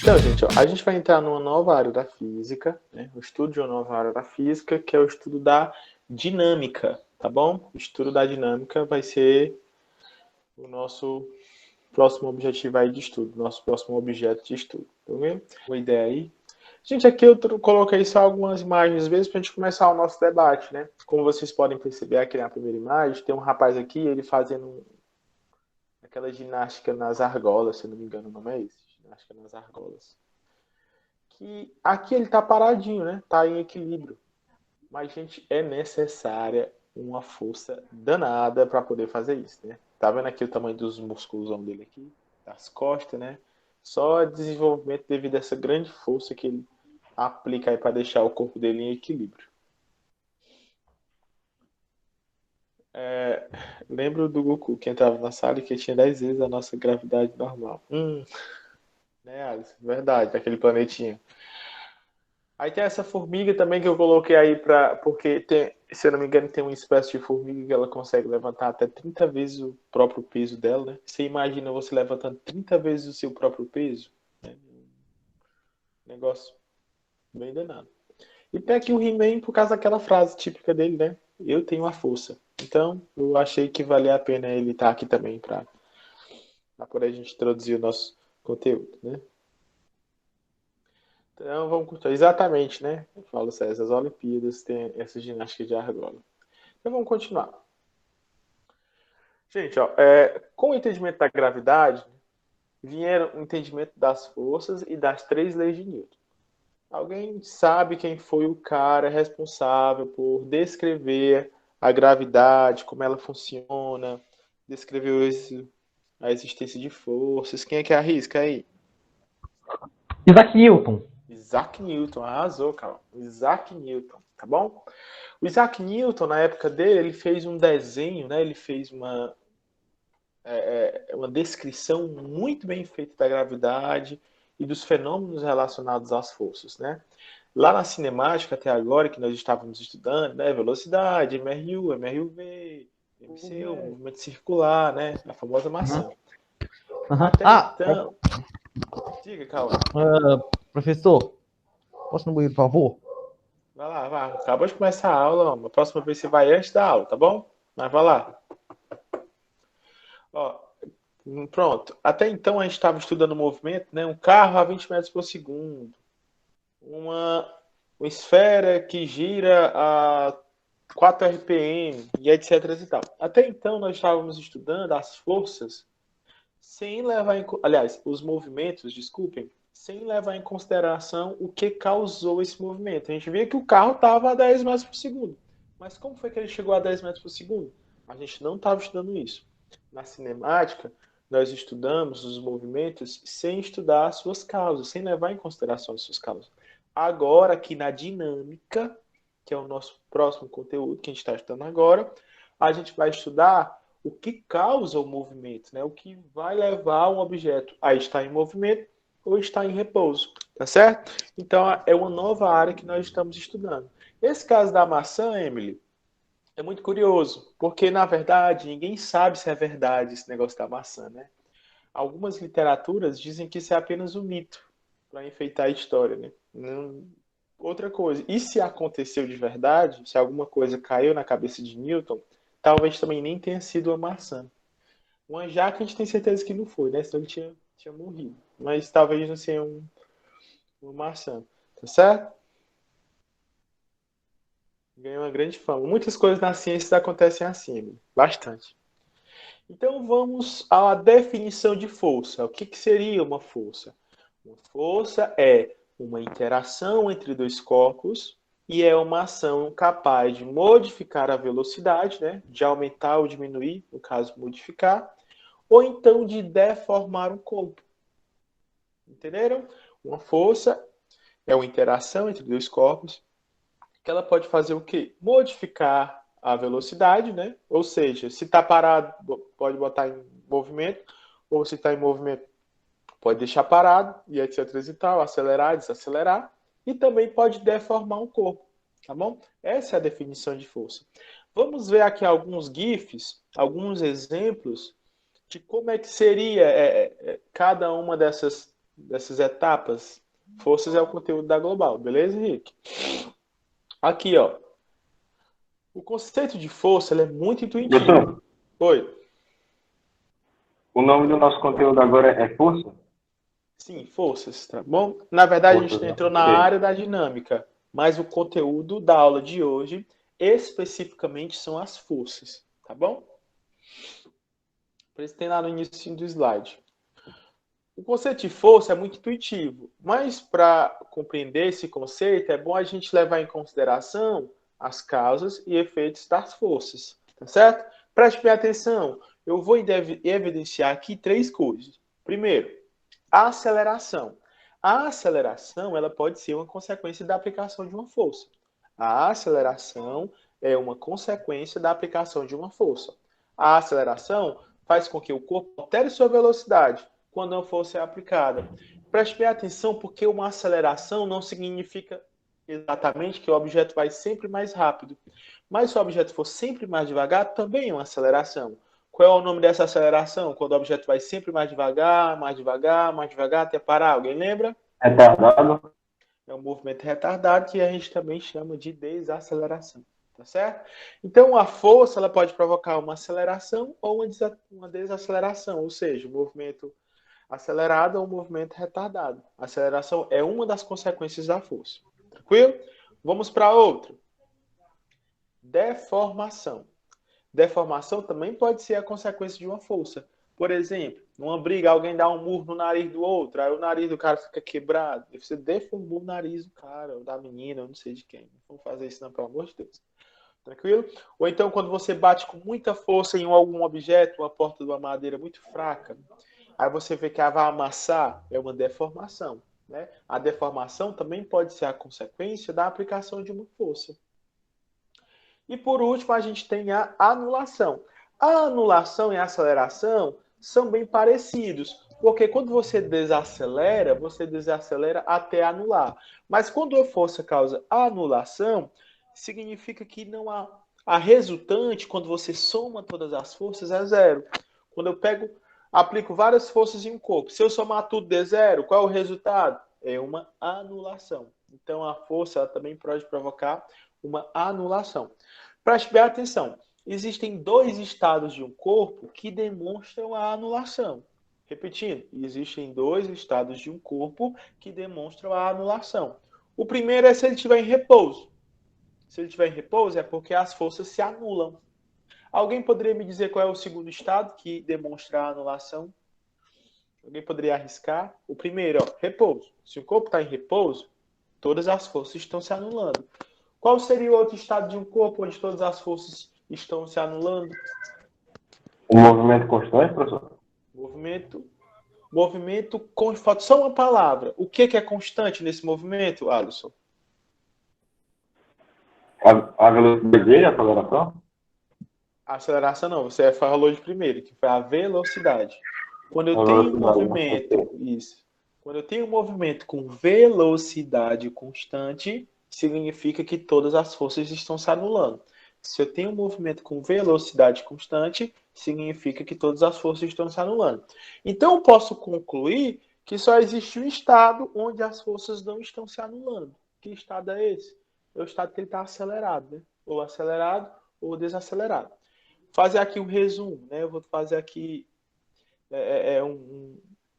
Então, gente, ó, a gente vai entrar numa nova área da física, né? O estudo de uma nova área da física, que é o estudo da dinâmica, tá bom? O estudo da dinâmica vai ser o nosso próximo objetivo aí de estudo, nosso próximo objeto de estudo, tá vendo? Uma ideia aí. Gente, aqui eu coloquei só algumas imagens, às vezes, para a gente começar o nosso debate, né? Como vocês podem perceber aqui na primeira imagem, tem um rapaz aqui, ele fazendo aquela ginástica nas argolas, se eu não me engano o nome é esse, ginástica nas argolas. Que aqui ele está paradinho, né? Está em equilíbrio. Mas, gente, é necessária uma força danada para poder fazer isso, né? Tá vendo aqui o tamanho dos músculos dele aqui? Das costas, né? Só desenvolvimento devido a essa grande força que ele aplica aí para deixar o corpo dele em equilíbrio. Lembro do Goku que entrava na sala e que tinha 10 vezes a nossa gravidade normal. Né, Alice? Verdade, aquele planetinha. Aí tem essa formiga também que eu coloquei aí porque tem, se eu não me engano, tem uma espécie de formiga que ela consegue levantar até 30 vezes o próprio peso dela, né? Você imagina você levantando 30 vezes o seu próprio peso? Né? Negócio bem danado. E tem aqui o He-Man por causa daquela frase típica dele, né? Eu tenho a força. Então, eu achei que valia a pena ele estar aqui também para poder a gente introduzir o nosso conteúdo, né? Então, vamos continuar. Exatamente, né? Eu falo César, as Olimpíadas têm essa ginástica de argola. Então, vamos continuar. Gente, ó, com o entendimento da gravidade, vieram o entendimento das forças e das três leis de Newton. Alguém sabe quem foi o cara responsável por descrever a gravidade, como ela funciona, descreveu a existência de forças? Quem é que arrisca aí? Isaac Newton. Isaac Newton, arrasou, cara. Isaac Newton, tá bom? O Isaac Newton, na época dele, ele fez um desenho, né? Ele fez uma descrição muito bem feita da gravidade e dos fenômenos relacionados às forças, né? Lá na cinemática, até agora, que nós estávamos estudando, né? Velocidade, MRU, MRUV, MCU, movimento circular, né? A famosa maçã. Uhum. Até então... Diga, Cauã. Professor, posso ir no banheiro, por favor? Vai lá, vai. Acabou de começar a aula, ó. A próxima vez você vai antes da aula, tá bom? Mas vai lá. Ó, pronto. Até então a gente estava estudando o movimento, né? Um carro a 20 metros por segundo. Uma, uma esfera que gira a 4 RPM e etc e tal. Até então nós estávamos estudando as forças sem levar em... Aliás, os movimentos, desculpem, sem levar em consideração o que causou esse movimento. A gente via que o carro estava a 10 metros por segundo. Mas como foi que ele chegou a 10 metros por segundo? A gente não estava estudando isso. Na cinemática, nós estudamos os movimentos sem estudar as suas causas, sem levar em consideração as suas causas. Agora, aqui na dinâmica, que é o nosso próximo conteúdo que a gente está estudando agora, a gente vai estudar o que causa o movimento, né? O que vai levar um objeto a estar em movimento ou estar em repouso, tá certo? Então é uma nova área que nós estamos estudando. Esse caso da maçã, Emily, é muito curioso, porque na verdade ninguém sabe se é verdade esse negócio da maçã, né? Algumas literaturas dizem que isso é apenas um mito para enfeitar a história, né? Outra coisa, e se aconteceu de verdade, se alguma coisa caiu na cabeça de Newton, talvez também nem tenha sido uma maçã. Uma jaca a gente tem certeza que não foi, né? Senão ele tinha morrido. Mas talvez não seja uma maçã. Tá certo? Ganhou uma grande fama. Muitas coisas na ciência acontecem assim, bastante. Então vamos à definição de força. O que seria uma força? Uma força é uma interação entre dois corpos e é uma ação capaz de modificar a velocidade, né? De aumentar ou diminuir, no caso modificar, ou então de deformar um corpo. Entenderam? Uma força é uma interação entre dois corpos que ela pode fazer o quê? Modificar a velocidade, né? Ou seja, se está parado, pode botar em movimento, ou se está em movimento, pode deixar parado, e etc e tal, acelerar, desacelerar, e também pode deformar um corpo, tá bom? Essa é a definição de força. Vamos ver aqui alguns GIFs, alguns exemplos de como é que seria cada uma dessas dessas etapas. Forças é o conteúdo da global, beleza, Henrique? Aqui, ó. O conceito de força ele é muito intuitivo. Professor, Oi. o nome do nosso conteúdo agora é força? Sim, forças, tá bom? Na verdade, a Forças, gente né? entrou na Ok. área da dinâmica, mas o conteúdo da aula de hoje, especificamente, são as forças, tá bom? Por isso tem lá no início do slide. O conceito de força é muito intuitivo, mas para compreender esse conceito, é bom a gente levar em consideração as causas e efeitos das forças, tá certo? Preste bem atenção, eu vou evidenciar aqui 3 coisas. Primeiro, a aceleração. A aceleração ela pode ser uma consequência da aplicação de uma força. A aceleração é uma consequência da aplicação de uma força. A aceleração faz com que o corpo altere sua velocidade quando a força é aplicada. Preste bem atenção, porque uma aceleração não significa exatamente que o objeto vai sempre mais rápido. Mas se o objeto for sempre mais devagar, também é uma aceleração. Qual é o nome dessa aceleração? Quando o objeto vai sempre mais devagar, mais devagar, mais devagar, até parar. Alguém lembra? Retardado? É um movimento retardado que a gente também chama de desaceleração. Tá certo? Então, a força ela pode provocar uma aceleração ou uma desaceleração, ou seja, um movimento acelerado ou um movimento retardado. A aceleração é uma das consequências da força. Tranquilo? Vamos para outra. Deformação. Deformação também pode ser a consequência de uma força. Por exemplo, numa briga, alguém dá um murro no nariz do outro, aí o nariz do cara fica quebrado. E você deformou o nariz do cara, ou da menina, eu não sei de quem. Não vamos fazer isso não, pelo amor de Deus. Tranquilo? Ou então, quando você bate com muita força em algum objeto, uma porta de uma madeira muito fraca, aí você vê que ela vai amassar, é uma deformação. Né? A deformação também pode ser a consequência da aplicação de uma força. E por último, a gente tem a anulação. A anulação e a aceleração são bem parecidos, porque quando você desacelera até anular. Mas quando a força causa anulação, significa que não há a resultante, quando você soma todas as forças, é zero. Quando eu aplico várias forças em um corpo, se eu somar tudo de zero, qual é o resultado? É uma anulação. Então a força ela também pode provocar uma anulação. Preste bem atenção. Existem 2 estados de um corpo que demonstram a anulação. Repetindo, existem 2 estados de um corpo que demonstram a anulação. O primeiro é se ele estiver em repouso. Se ele estiver em repouso é porque as forças se anulam. Alguém poderia me dizer qual é o segundo estado que demonstra a anulação? Alguém poderia arriscar? O primeiro, ó, repouso. Se o corpo está em repouso, todas as forças estão se anulando. Qual seria o outro estado de um corpo onde todas as forças estão se anulando? Um movimento constante, professor? Movimento falta só uma palavra. O que é constante nesse movimento, Alisson? A velocidade dele, a aceleração? A aceleração não, você falou de primeiro, que foi a velocidade. Quando eu A tenho um velocidade, movimento, isso. Quando eu tenho um movimento com velocidade constante, significa que todas as forças estão se anulando. Se eu tenho um movimento com velocidade constante, significa que todas as forças estão se anulando. Então, eu posso concluir que só existe um estado onde as forças não estão se anulando. Que estado é esse? É o estado que ele está acelerado, né? Ou acelerado ou desacelerado. Fazer aqui um resumo, né? Eu vou fazer aqui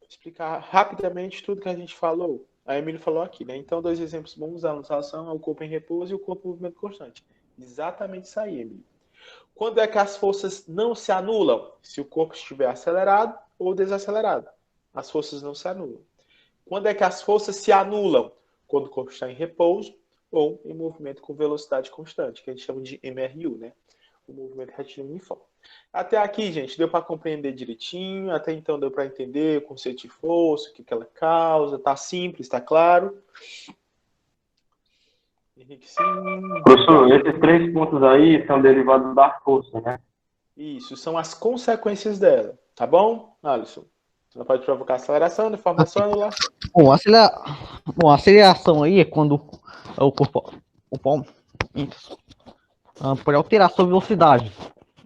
explicar rapidamente tudo que a gente falou. A Emília falou aqui, né? Então, 2 exemplos bons da anulação é o corpo em repouso e o corpo em movimento constante. Exatamente isso aí, Emília. Quando é que as forças não se anulam? Se o corpo estiver acelerado ou desacelerado. As forças não se anulam. Quando é que as forças se anulam? Quando o corpo está em repouso ou em movimento com velocidade constante, que a gente chama de MRU, né? O movimento retilíneo uniforme. Até aqui, gente, deu para compreender direitinho? Até então deu para entender o conceito de força, o que ela causa? Tá simples, tá claro? Henrique, sim. Professor, esses 3 pontos aí são derivados da força, né? Isso, são as consequências dela, tá bom, Alisson? Ela pode provocar aceleração, deformação e anulação. Bom, a aceleração aí é quando o corpo pode alterar sua velocidade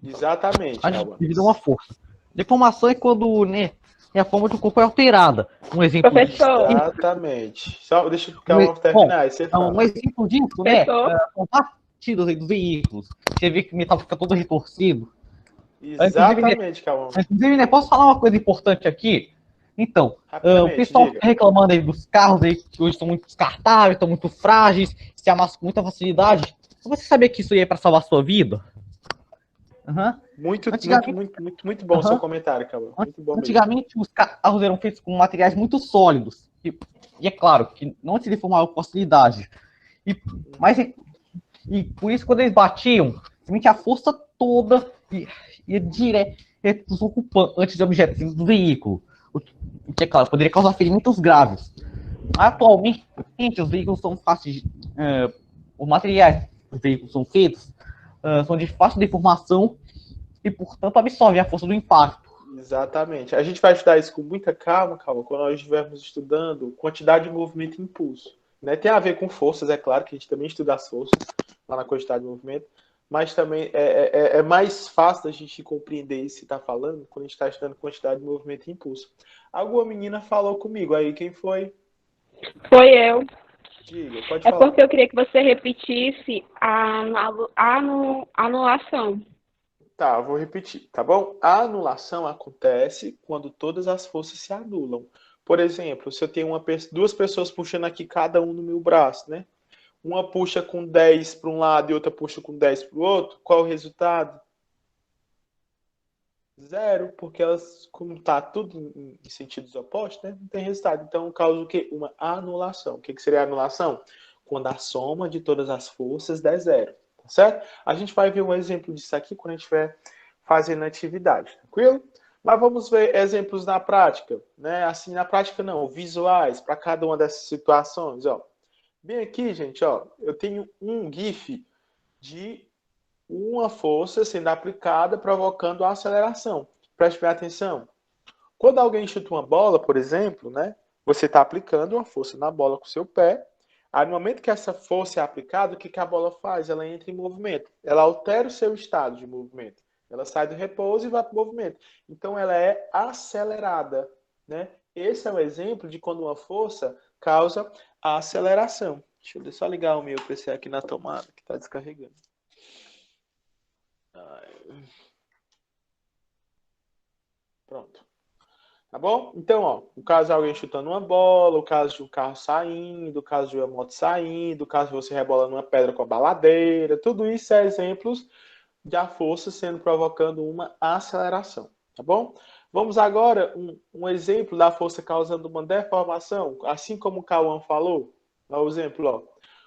Exatamente, Alba. devido a uma força. Deformação é quando, né, e a forma do corpo é alterada. Um exemplo Professor. Exatamente. Só deixa eu ficar uma Bom, terminar, aí você então, um fala. exemplo disso, né? Professor. São partidas aí dos veículos. Você vê que o metal fica todo retorcido. Exatamente, Calma. Inclusive, né, posso falar uma coisa importante aqui? Então, o Rapidamente, pessoal diga. fica reclamando aí dos carros aí, que hoje são muito descartáveis, estão muito frágeis, se amassam com muita facilidade. Você sabia que isso aí é para salvar a sua vida? Uhum. Muito bom o seu Uhum. comentário, Calma. Muito bom mesmo. Antigamente, os carros eram feitos com materiais muito sólidos. E é claro que não se deformavam com facilidade. E por isso, quando eles batiam, simplesmente a força toda ia direto para os ocupantes de objetos do veículo. O que, é claro, poderia causar ferimentos graves. Atualmente, os veículos são fáceis. Os materiais que os veículos são feitos são de fácil deformação e, portanto, absorvem a força do impacto. Exatamente. A gente vai estudar isso com muita calma, quando nós estivermos estudando quantidade de movimento e impulso. Né? Tem a ver com forças, é claro, que a gente também estuda as forças lá na quantidade de movimento, mas também é mais fácil da gente compreender isso que está falando quando a gente está estudando quantidade de movimento e impulso. Alguma menina falou comigo aí, quem foi? Foi eu. Diga, pode É falar. porque eu queria que você repetisse a anulação. Tá, eu vou repetir, tá bom? A anulação acontece quando todas as forças se anulam. Por exemplo, se eu tenho duas pessoas puxando aqui cada um no meu braço, né? Uma puxa com 10 para um lado e outra puxa com 10 para o outro, qual o resultado? Zero, porque elas, como está tudo em sentidos opostos, né? Não tem resultado. Então, causa o quê? Uma anulação. O que seria a anulação? Quando a soma de todas as forças der zero, tá certo? A gente vai ver um exemplo disso aqui quando a gente estiver fazendo atividade, tranquilo? Mas vamos ver exemplos na prática, né? Assim, na prática não, visuais para cada uma dessas situações, ó. Bem aqui, gente, ó, eu tenho um GIF de uma força sendo aplicada provocando a aceleração. Preste bem atenção. Quando alguém chuta uma bola, por exemplo, né, você está aplicando uma força na bola com o seu pé. Aí, no momento que essa força é aplicada, o que a bola faz? Ela entra em movimento. Ela altera o seu estado de movimento. Ela sai do repouso e vai para o movimento. Então, ela é acelerada. Né? Esse é o exemplo de quando uma força causa a aceleração. Deixa eu só ligar o meu PC aqui na tomada, que está descarregando. Pronto. Tá bom? Então, ó, o caso de alguém chutando uma bola, o caso de um carro saindo, o caso de uma moto saindo, o caso de você rebolando uma pedra com a baladeira, tudo isso é exemplos da força sendo provocando uma aceleração, tá bom? Vamos agora um exemplo da força causando uma deformação, assim como o Cauã falou. Ó, o exemplo, ó,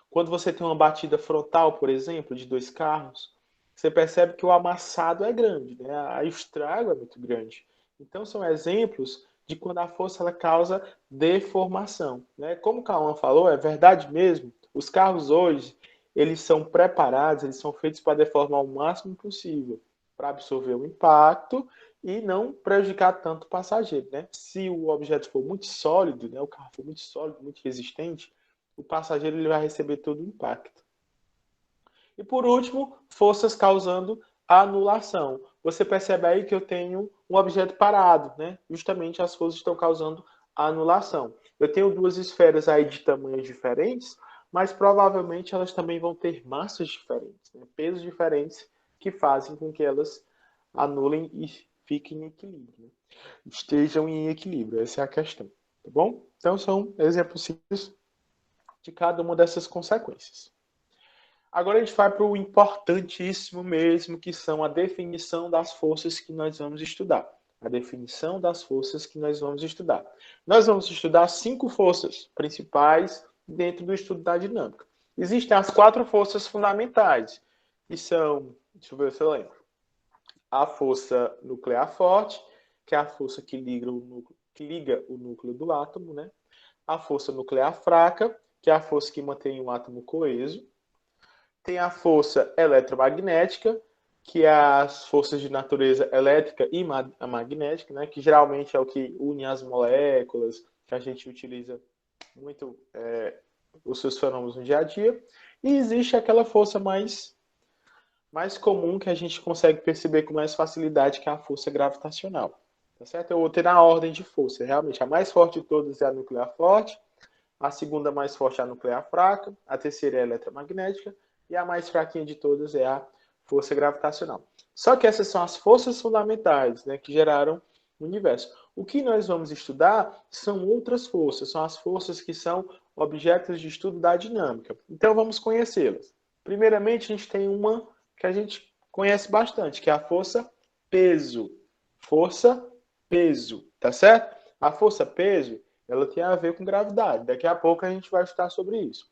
quando você tem uma batida frontal, por exemplo, de dois carros, você percebe que o amassado é grande, né? O estrago é muito grande. Então, são exemplos de quando a força ela causa deformação. Né? Como o Cauã falou, é verdade mesmo. Os carros hoje, eles são preparados, eles são feitos para deformar o máximo possível, para absorver o impacto e não prejudicar tanto o passageiro. Né? Se o objeto for muito sólido, né? O carro for muito sólido, muito resistente, o passageiro ele vai receber todo o impacto. E por último, forças causando anulação. Você percebe aí que eu tenho um objeto parado, né? Justamente as forças estão causando anulação. Eu tenho duas esferas aí de tamanhos diferentes, mas provavelmente elas também vão ter massas diferentes, né? Pesos diferentes que fazem com que elas anulem e fiquem em equilíbrio. Né? Estejam em equilíbrio, essa é a questão. Tá bom? Então são exemplos simples de cada uma dessas consequências. Agora a gente vai para o importantíssimo mesmo, que são a definição das forças que nós vamos estudar. A definição das forças que nós vamos estudar. Nós vamos estudar 5 forças principais dentro do estudo da dinâmica. Existem as 4 forças fundamentais, que são, deixa eu ver se eu lembro, a força nuclear forte, que é a força que liga o núcleo do átomo, né? A força nuclear fraca, que é a força que mantém o átomo coeso. Tem a força eletromagnética, que é as forças de natureza elétrica e magnética, né, que geralmente é o que une as moléculas, que a gente utiliza muito os seus fenômenos no dia a dia. E existe aquela força mais comum que a gente consegue perceber com mais facilidade, que é a força gravitacional. Tá certo? Eu vou ter na ordem de força. Realmente, a mais forte de todas é a nuclear forte, a segunda mais forte é a nuclear fraca, a terceira é a eletromagnética e a mais fraquinha de todas é a força gravitacional. Só que essas são as forças fundamentais, né, que geraram o universo. O que nós vamos estudar são outras forças, são as forças que são objetos de estudo da dinâmica. Então vamos conhecê-las. Primeiramente, a gente tem uma que a gente conhece bastante, que é a força peso. Força peso, tá certo? A força peso, ela tem a ver com gravidade. Daqui a pouco a gente vai estudar sobre isso.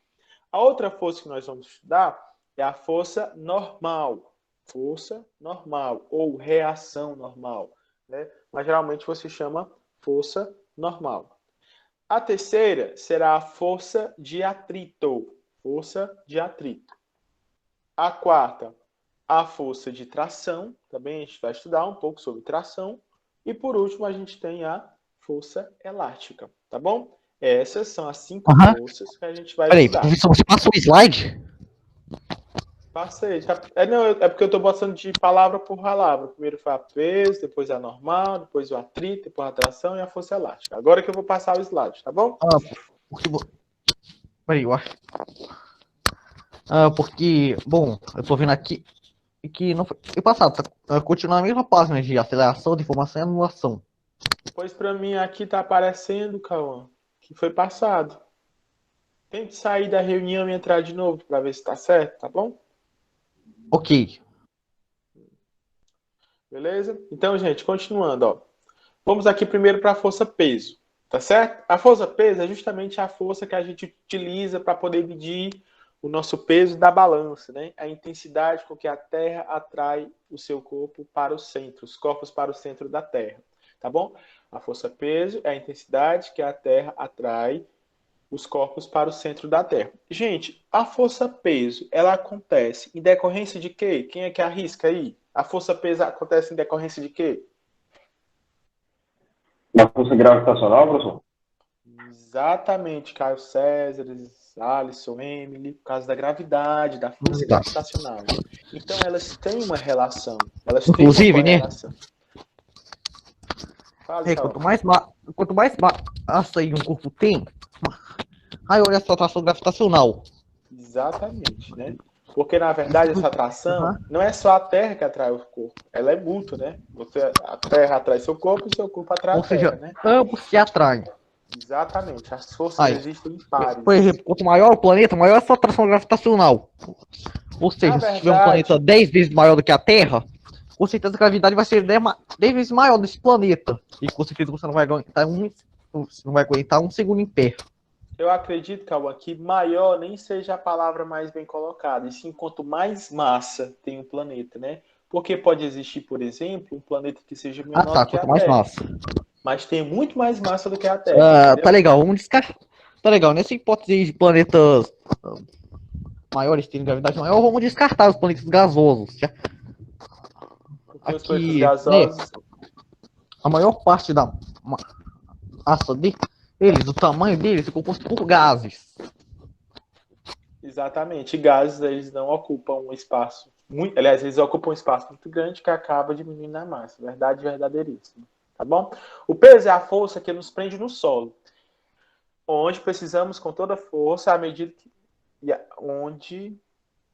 A outra força que nós vamos estudar é a força normal. Força normal ou reação normal, né? Mas geralmente você chama força normal. A terceira será a força de atrito. Força de atrito. A quarta, a força de tração. Também a gente vai estudar um pouco sobre tração. E por último, a gente tem a força elástica, tá bom? Essas são as 5 forças que a gente vai Peraí, estudar. professor, você passou o slide? Passei. Não, é porque eu estou botando de palavra por palavra. Primeiro foi a peso, depois a normal, depois o atrito, depois a tração e a força elástica. Agora que eu vou passar o slide, tá bom? Porque... Peraí, eu acho. Porque, bom, eu tô vendo aqui que não foi passado, continua a mesma página de aceleração, deformação e anulação. Pois para mim aqui tá aparecendo, Cauã, que foi passado. Tente sair da reunião e entrar de novo para ver se tá certo, tá bom? Ok. Beleza? Então, gente, continuando, ó. Vamos aqui primeiro para a força peso, tá certo? A força peso é justamente a força que a gente utiliza para poder medir o nosso peso da balança, né? A intensidade com que a Terra atrai o seu corpo para o centro, os corpos para o centro da Terra, tá bom? A força peso é a intensidade que a Terra atrai os corpos para o centro da Terra. Gente, a força peso, ela acontece em decorrência de quê? Quem é que arrisca aí? A força peso acontece em decorrência de quê? Da força gravitacional, professor? Exatamente, Caio César, Alisson, Emily, por causa da gravidade, da força gravitacional. Então elas têm uma relação, elas têm uma Inclusive, né? correlação. Fale, Quanto mais massa aí um corpo tem, aí olha essa atração gravitacional. Exatamente, né? Porque na verdade essa atração não é só a Terra que atrai o corpo, ela é mútua, né? A Terra atrai seu corpo e seu corpo atrai a Terra, né? Ambos se atraem. Exatamente, as forças existem em pares. Por exemplo, quanto maior o planeta, maior a sua atração gravitacional. Ou seja, se tiver um planeta 10 vezes maior do que a Terra, com certeza a gravidade vai ser 10 vezes maior desse planeta. E com certeza você não vai aguentar um segundo em pé. Eu acredito, Cauã, que maior nem seja a palavra mais bem colocada, e sim quanto mais massa tem o planeta, né? Porque pode existir, por exemplo, um planeta que seja menor do que a mais Terra. Massa. Mas tem muito mais massa do que a Terra. Tá legal, vamos descartar. Tá legal, nessa hipótese de planetas maiores tendo gravidade maior, vamos descartar os planetas gasosos. Porque os planetas gasosos... A maior parte da massa deles, o tamanho deles é composto por gases. Exatamente. E gases, eles não ocupam um espaço... Aliás, eles ocupam um espaço muito grande que acaba diminuindo a massa. Verdade verdadeiríssima. Tá bom? O peso é a força que nos prende no solo. Onde precisamos, com toda força, à medida que...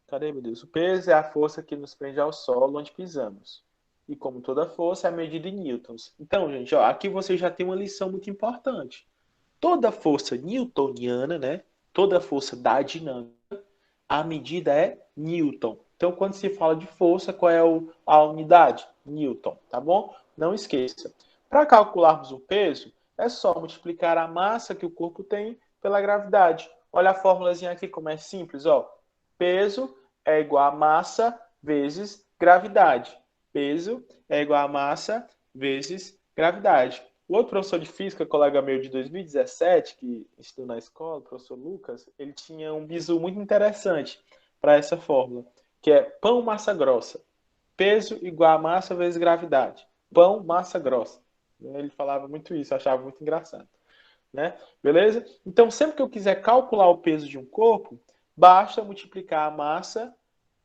Cadê, meu Deus? O peso é a força que nos prende ao solo onde pisamos. E como toda força, é medida em newtons. Então, gente, ó, aqui você já tem uma lição muito importante. Toda força newtoniana, né? Toda força da dinâmica, a medida é newton. Então, quando se fala de força, qual é a unidade? Newton, tá bom? Não esqueça. Para calcularmos o peso, é só multiplicar a massa que o corpo tem pela gravidade. Olha a fórmulazinha aqui como é simples, ó. Peso é igual a massa vezes gravidade. Peso é igual a massa vezes gravidade. O outro professor de física, colega meu de 2017, que estudou na escola, o professor Lucas, ele tinha um bizu muito interessante para essa fórmula, que é pão, massa grossa. Peso igual a massa vezes gravidade. Pão, massa grossa. Ele falava muito isso, achava muito engraçado. Né? Beleza? Então, sempre que eu quiser calcular o peso de um corpo, basta multiplicar a massa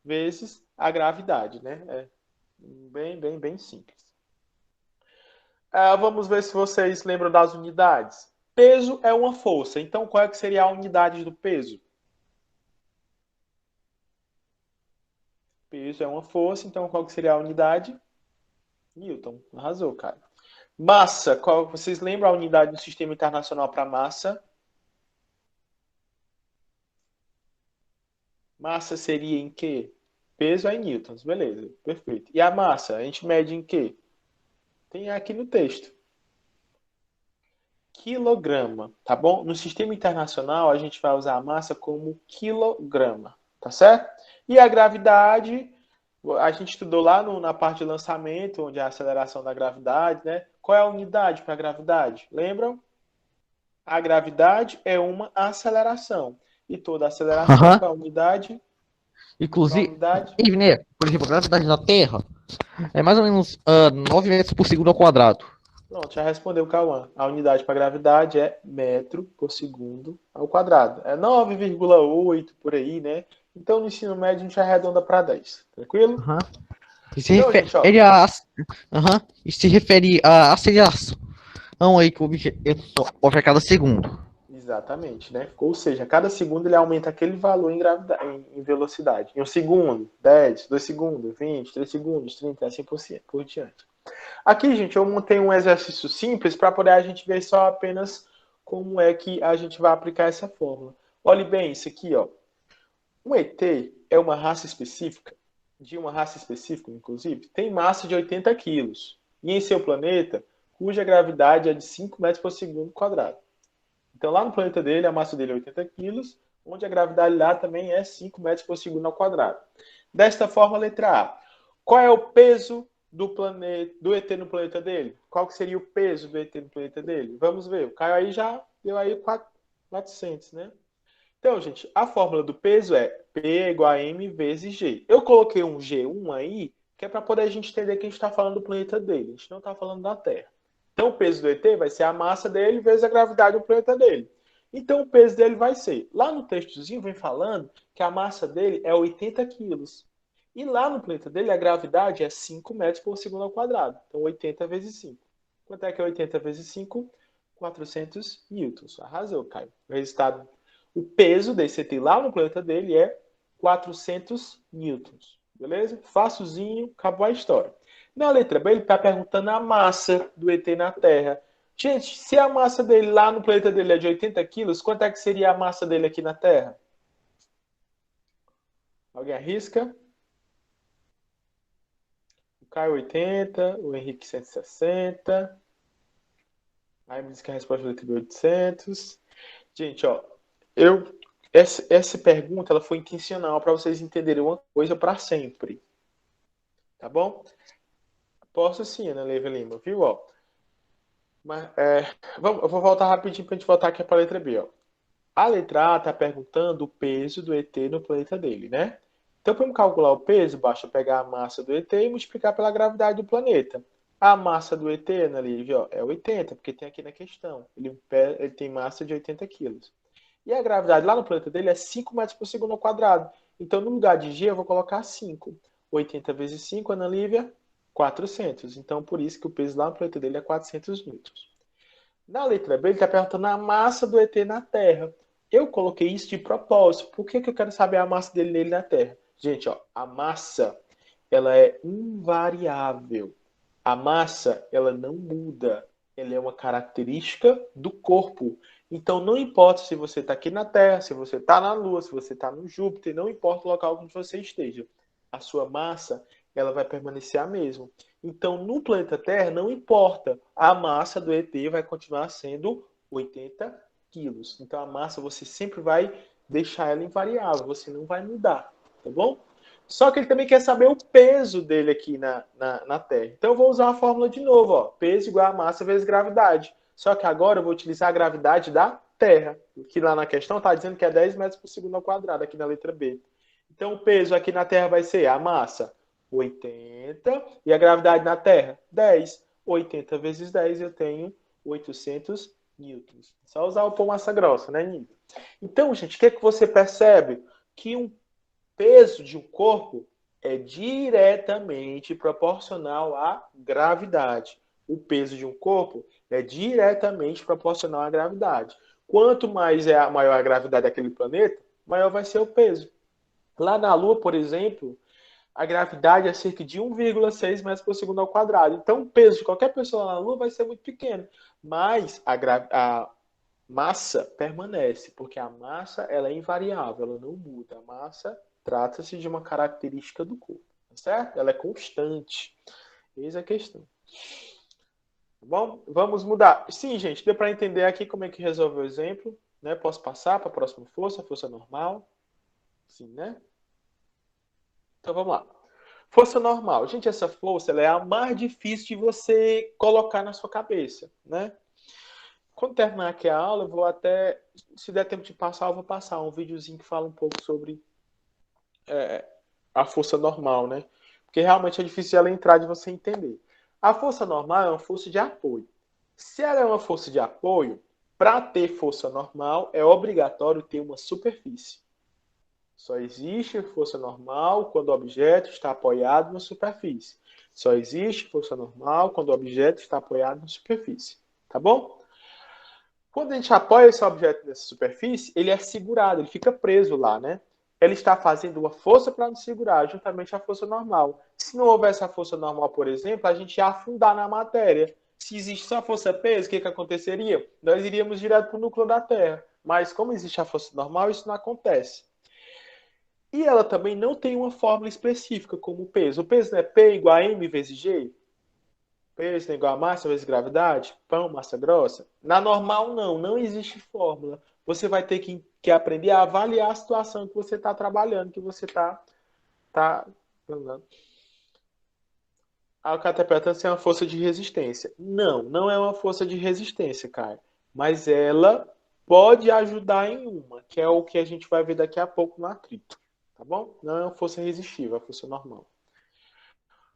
vezes a gravidade, né? É bem simples. Vamos ver se vocês lembram das unidades. Peso é uma força. Então, qual é que seria a unidade do peso? Peso é uma força. Então, qual que seria a unidade? Newton. Arrasou, cara. Massa. Vocês lembram a unidade do Sistema Internacional para massa? Massa seria em quê? Peso é em newtons. Beleza. Perfeito. E a massa? A gente mede em quê? Tem aqui no texto. Quilograma, tá bom? No sistema internacional, a gente vai usar a massa como quilograma, tá certo? E a gravidade, a gente estudou lá na parte de lançamento, onde é a aceleração da gravidade, né? Qual é a unidade para a gravidade? Lembram? A gravidade é uma aceleração. E toda aceleração, Aham. qual é a unidade? Qual é a Inclusive, unidade? né, por exemplo, a gravidade da Terra é mais ou menos 9 metros por segundo ao quadrado. Pronto, já respondeu o Cauã. A unidade para gravidade é metro por segundo ao quadrado. É 9,8 por aí, né? Então, no ensino médio, a gente arredonda para 10. Tranquilo? Aham. E se Então, refere gente, ó. aham. E se refere à aceleração aí que o objeto sofre a cada segundo. Exatamente, né? Ou seja, cada segundo ele aumenta aquele valor em velocidade. Em um segundo, 10, 2 segundos, 20, 3 segundos, 30, assim por diante. Aqui, gente, eu montei um exercício simples para poder a gente ver só apenas como é que a gente vai aplicar essa fórmula. Olhe bem isso aqui, ó. Um ET é uma raça específica, de uma raça específica, inclusive, tem massa de 80 quilos. E em seu planeta, cuja gravidade é de 5 metros por segundo quadrado. Então, lá no planeta dele, a massa dele é 80 quilos, onde a gravidade lá também é 5 metros por segundo ao quadrado. Desta forma, letra A. Qual é o peso do ET no planeta dele? Qual que seria o peso do ET no planeta dele? Vamos ver. O Caio aí já deu aí 400, né? Então, gente, a fórmula do peso é P é igual a M vezes G. Eu coloquei um G1 aí, que é para poder a gente entender que a gente está falando do planeta dele. A gente não está falando da Terra. Então, o peso do ET vai ser a massa dele vezes a gravidade do planeta dele. Então, o peso dele vai ser... Lá no textozinho vem falando que a massa dele é 80 quilos. E lá no planeta dele, a gravidade é 5 metros por segundo ao quadrado. Então, 80 vezes 5. Quanto é que é 80 vezes 5? 400 newtons. Arrasou, Caio. O resultado... O peso desse ET lá no planeta dele é 400 newtons. Beleza? Facilzinho, acabou a história. Na letra B, ele está perguntando a massa do ET na Terra. Gente, se a massa dele lá no planeta dele é de 80 quilos, quanto é que seria a massa dele aqui na Terra? Alguém arrisca? O Caio 80, o Henrique 160. Aí me diz que a resposta da letra B é 800. Gente, ó, essa pergunta ela foi intencional para vocês entenderem uma coisa para sempre. Tá bom? Posso sim, Ana Leiva Lima, viu? Ó. Mas, eu vou voltar rapidinho para a gente voltar aqui para a letra B. Ó. A letra A está perguntando o peso do ET no planeta dele, né? Então, para calcular o peso, basta pegar a massa do ET e multiplicar pela gravidade do planeta. A massa do ET, Ana Lívia, ó, é 80, porque tem aqui na questão. Ele tem massa de 80 quilos. E a gravidade lá no planeta dele é 5 metros por segundo ao quadrado. Então, no lugar de G, eu vou colocar 5. 80 vezes 5, Ana Lívia, 400. Então, por isso que o peso lá no planeta dele é 400 newtons. Na letra B, ele está perguntando a massa do ET na Terra. Eu coloquei isso de propósito. Por que eu quero saber a massa dele na Terra? Gente, ó, a massa, ela é invariável. A massa, ela não muda. Ela é uma característica do corpo. Então, não importa se você está aqui na Terra, se você está na Lua, se você está no Júpiter, não importa o local onde você esteja. A sua massa, ela vai permanecer a mesma. Então, no planeta Terra, não importa. A massa do ET vai continuar sendo 80 quilos. Então, a massa, você sempre vai deixar ela invariável. Você não vai mudar, tá bom? Só que ele também quer saber o peso dele aqui na Terra. Então, eu vou usar a fórmula de novo. Ó. Peso igual a massa vezes gravidade. Só que agora eu vou utilizar a gravidade da Terra, que lá na questão está dizendo que é 10 metros por segundo ao quadrado, aqui na letra B. Então, o peso aqui na Terra vai ser a massa, 80, e a gravidade na Terra, 10. 80 vezes 10, eu tenho 800 newtons. Só usar o pão massa grossa, né, Nilton? Então, gente, o que você percebe? Que um peso de um corpo é diretamente proporcional à gravidade. o peso de um corpo é diretamente proporcional à gravidade. Quanto maior a gravidade daquele planeta, maior vai ser o peso. Lá na Lua, por exemplo, a gravidade é cerca de 1,6 metros por segundo ao quadrado. Então, o peso de qualquer pessoa lá na Lua vai ser muito pequeno. Mas a massa permanece, porque a massa ela é invariável, ela não muda. A massa trata-se de uma característica do corpo, tá certo? Ela é constante. Eis a questão. Tá bom? Vamos mudar. Sim, gente, deu para entender aqui como é que resolve o exemplo, né? Posso passar para a próxima força normal. Sim, né? Então vamos lá. Força normal. Gente, essa força ela é a mais difícil de você colocar na sua cabeça, né? Quando terminar aqui a aula, eu vou até, se der tempo de passar, eu vou passar um videozinho que fala um pouco sobre a força normal, né? Porque realmente é difícil ela entrar de você entender. A força normal é uma força de apoio. Se ela é uma força de apoio, para ter força normal, é obrigatório ter uma superfície. Só existe força normal quando o objeto está apoiado na superfície. Só existe força normal quando o objeto está apoiado na superfície. Tá bom? Quando a gente apoia esse objeto nessa superfície, ele é segurado, ele fica preso lá, né? Ele está fazendo uma força para nos segurar, juntamente à força normal. Se não houvesse a força normal, por exemplo, a gente ia afundar na matéria. Se existe só a força peso, o que aconteceria? Nós iríamos direto para o núcleo da Terra. Mas como existe a força normal, isso não acontece. E ela também não tem uma fórmula específica como o peso. O peso não é P igual a M vezes G? Peso é igual a massa vezes gravidade? Pão, massa grossa? Na normal, não existe fórmula. Você vai ter que aprender a avaliar a situação que você está trabalhando, que você está. A interpretância é uma força de resistência. Não é uma força de resistência, cara. Mas ela pode ajudar em uma, que é o que a gente vai ver daqui a pouco no atrito. Tá bom? Não é uma força resistiva, é uma força normal.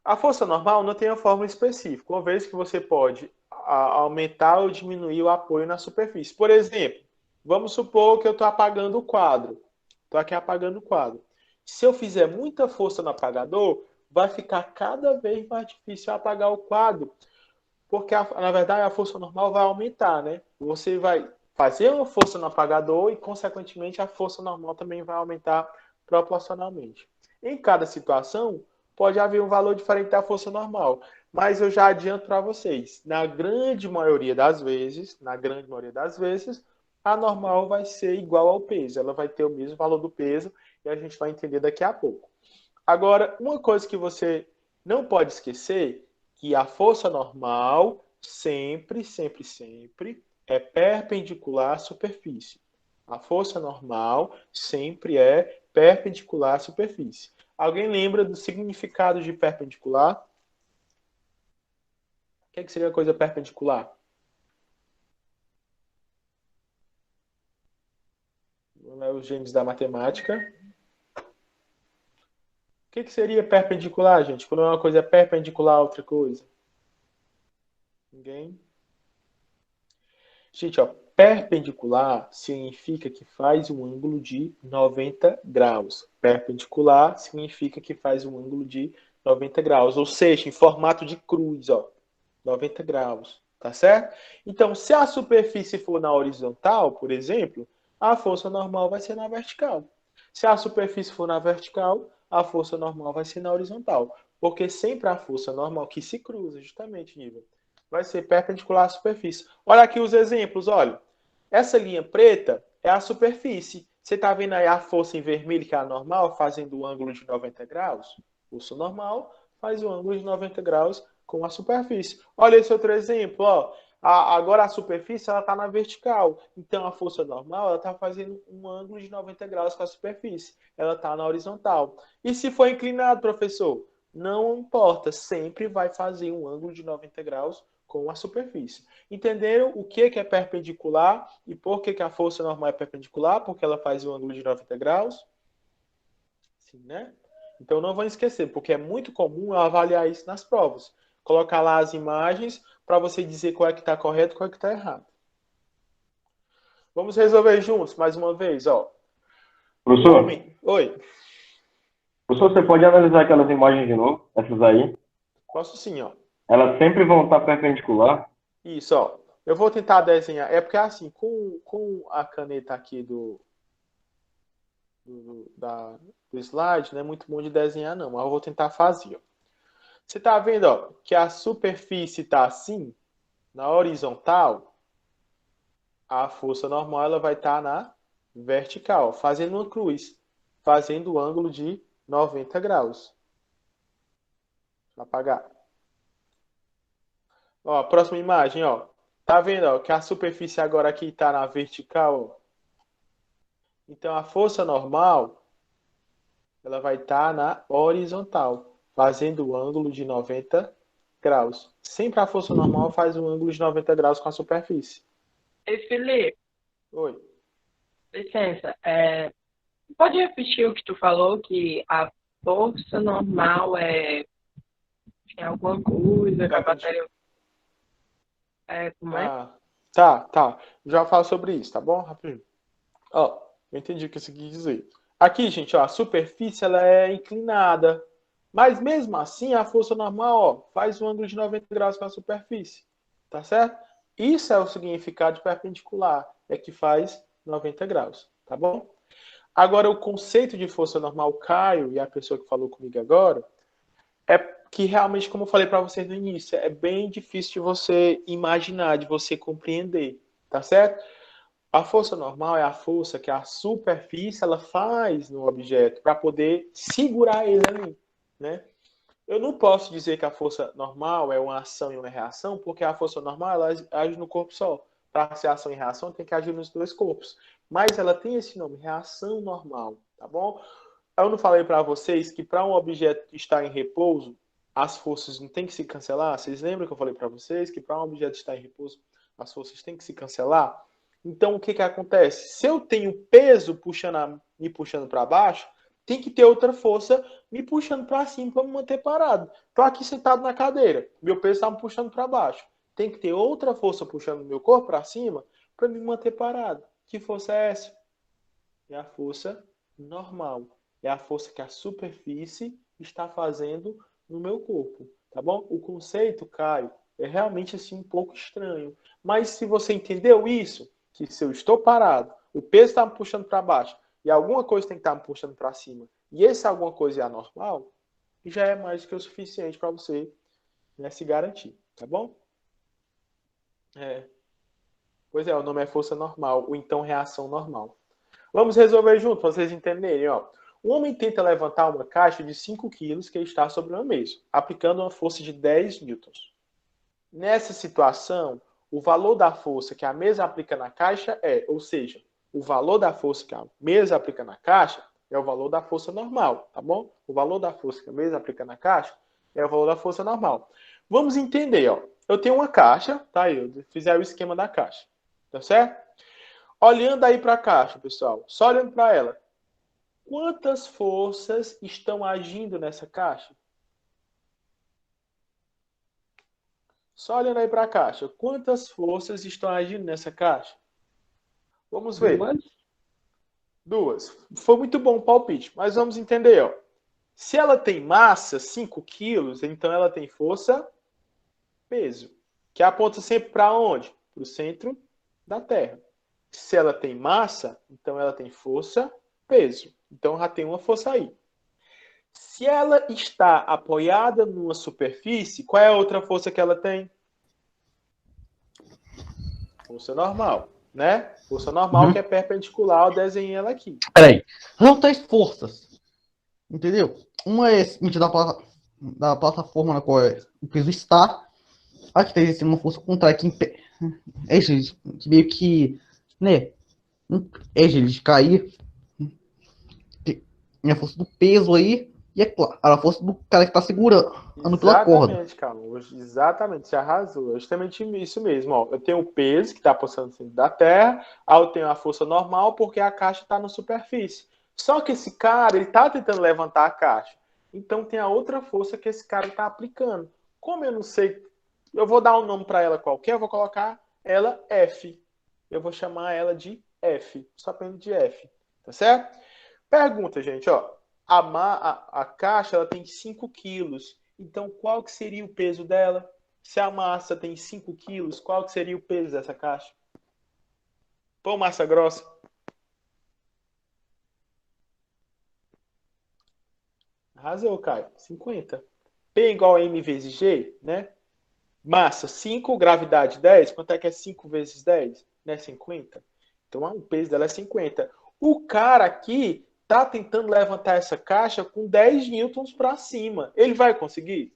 A força normal não tem uma fórmula específica, uma vez que você pode aumentar ou diminuir o apoio na superfície. Por exemplo, vamos supor que eu estou apagando o quadro. Estou aqui apagando o quadro. Se eu fizer muita força no apagador, vai ficar cada vez mais difícil apagar o quadro, porque, na verdade, a força normal vai aumentar, né? Você vai fazer uma força no apagador e, consequentemente, a força normal também vai aumentar proporcionalmente. Em cada situação, pode haver um valor diferente da força normal. Mas eu já adianto para vocês, na grande maioria das vezes, a normal vai ser igual ao peso. Ela vai ter o mesmo valor do peso e a gente vai entender daqui a pouco. Agora, uma coisa que você não pode esquecer, que a força normal sempre é perpendicular à superfície. A força normal sempre é perpendicular à superfície. Alguém lembra do significado de perpendicular? O que seria a coisa perpendicular? Os gênios da matemática. O que seria perpendicular, gente? Quando uma coisa é perpendicular a outra coisa? Ninguém? Gente, ó, perpendicular significa que faz um ângulo de 90 graus. Perpendicular significa que faz um ângulo de 90 graus. Ou seja, em formato de cruz, ó. 90 graus, tá certo? Então, se a superfície for na horizontal, por exemplo, a força normal vai ser na vertical. Se a superfície for na vertical, a força normal vai ser na horizontal. Porque sempre a força normal que se cruza, justamente, nível, vai ser perpendicular à superfície. Olha aqui os exemplos, olha. Essa linha preta é a superfície. Você está vendo aí a força em vermelho, que é a normal, fazendo o ângulo de 90 graus? Força normal faz o ângulo de 90 graus com a superfície. Olha esse outro exemplo, ó. Agora a superfície está na vertical. Então a força normal está fazendo um ângulo de 90 graus com a superfície. Ela está na horizontal. E se for inclinado, professor? Não importa, sempre vai fazer um ângulo de 90 graus com a superfície. Entenderam o que é perpendicular e por que a força normal é perpendicular? Porque ela faz um ângulo de 90 graus. Sim, né? Então não vão esquecer, porque é muito comum avaliar isso nas provas. Colocar lá as imagens para você dizer qual é que está correto e qual é que está errado. Vamos resolver juntos, mais uma vez, ó. Professor, Oi. professor, você pode analisar aquelas imagens de novo, essas aí? Posso sim, ó. Elas sempre vão estar perpendicular. Isso, ó. Eu vou tentar desenhar. É porque assim, com a caneta aqui do slide, não é muito bom de desenhar, não. Mas eu vou tentar fazer, ó. Você tá vendo, ó, que a superfície tá assim, na horizontal, a força normal ela vai estar na vertical, fazendo uma cruz, fazendo o ângulo de 90 graus. Vou apagar. Ó, a próxima imagem, ó. Tá vendo, ó, que a superfície agora aqui está na vertical, ó. Então a força normal, ela vai estar na horizontal, fazendo o ângulo de 90 graus. Sempre a força normal faz um ângulo de 90 graus com a superfície. Ei, Felipe, Oi. licença. Pode repetir o que tu falou, que a força normal é alguma coisa, que a bateria... como é? Ah, tá. Já falo sobre isso, tá bom? Rapidinho. Ó, eu entendi o que você quis dizer. Aqui, gente, ó, a superfície ela é inclinada. Mas mesmo assim, a força normal, ó, faz um ângulo de 90 graus com a superfície. Tá certo? Isso é o significado de perpendicular. É que faz 90 graus. Tá bom? Agora, o conceito de força normal, Caio, e a pessoa que falou comigo agora, é que realmente, como eu falei para vocês no início, é bem difícil de você imaginar, de você compreender. Tá certo? A força normal é a força que a superfície ela faz no objeto para poder segurar ele ali, né? Eu não posso dizer que a força normal é uma ação e uma reação, porque a força normal ela age no corpo só. Para ser ação e reação, tem que agir nos dois corpos. Mas ela tem esse nome, reação normal, tá bom? Eu não falei para vocês que para um objeto estar em repouso, as forças não têm que se cancelar? Vocês lembram que eu falei para vocês que para um objeto estar em repouso, as forças têm que se cancelar? Então, o que acontece? Se eu tenho peso me puxando para baixo, tem que ter outra força me puxando para cima para me manter parado. Estou aqui sentado na cadeira, meu peso está me puxando para baixo. Tem que ter outra força puxando meu corpo para cima para me manter parado. Que força é essa? É a força normal. É a força que a superfície está fazendo no meu corpo. Tá bom? O conceito, Caio, é realmente assim um pouco estranho. Mas se você entendeu isso, que se eu estou parado, o peso está me puxando para baixo e alguma coisa tem que estar me puxando para cima, e esse alguma coisa é anormal, já é mais do que o suficiente para você, né, se garantir. Tá bom? Pois é, o nome é força normal, ou então reação normal. Vamos resolver junto, para vocês entenderem. Ó. Um homem tenta levantar uma caixa de 5 quilos que está sobre uma mesa, aplicando uma força de 10 newtons. Nessa situação, o valor da força que a mesa aplica na caixa ou seja, o valor da força que a mesa aplica na caixa é o valor da força normal, tá bom? O valor da força que a mesa aplica na caixa é o valor da força normal. Vamos entender, ó. Eu tenho uma caixa, tá aí, eu fiz aí o esquema da caixa, tá certo? Olhando aí para a caixa, pessoal, só olhando para ela, quantas forças estão agindo nessa caixa? Só olhando aí para a caixa, quantas forças estão agindo nessa caixa? Vamos ver. Duas. Foi muito bom o palpite, mas vamos entender. Ó. Se ela tem massa, 5 quilos, então ela tem força, peso, que aponta sempre para onde? Para o centro da Terra. Se ela tem massa, então ela tem força, peso. Então já tem uma força aí. Se ela está apoiada numa superfície, qual é a outra força que ela tem? Força normal, né? Força normal que é perpendicular, eu desenhei ela aqui. Peraí. São três forças. Entendeu? Uma é emitida da plataforma na qual o peso está. Aqui está existindo uma força contrária que meio que, né, impede ele de cair. Tem a força do peso aí. E é claro, a força do cara que está segurando pela corda. Exatamente, Carlos. Exatamente, você arrasou. É justamente isso mesmo. Ó. Eu tenho o peso que está passando no centro da Terra, aí eu tenho a força normal porque a caixa está na superfície. Só que esse cara, ele está tentando levantar a caixa. Então tem a outra força que esse cara está aplicando. Como eu não sei, eu vou dar um nome para ela qualquer, eu vou colocar ela F. Eu vou chamar ela de F, só apenas de F. Tá certo? Pergunta, gente, ó. A caixa ela tem 5 quilos. Então, qual que seria o peso dela? Se a massa tem 5 quilos, qual que seria o peso dessa caixa? Pão massa grossa. Arrasou, Caio. 50. P igual a M vezes G, né? Massa 5, gravidade 10. Quanto é que é 5 vezes 10? Né? 50. Então o peso dela é 50. O cara aqui tá tentando levantar essa caixa com 10 newtons para cima. Ele vai conseguir?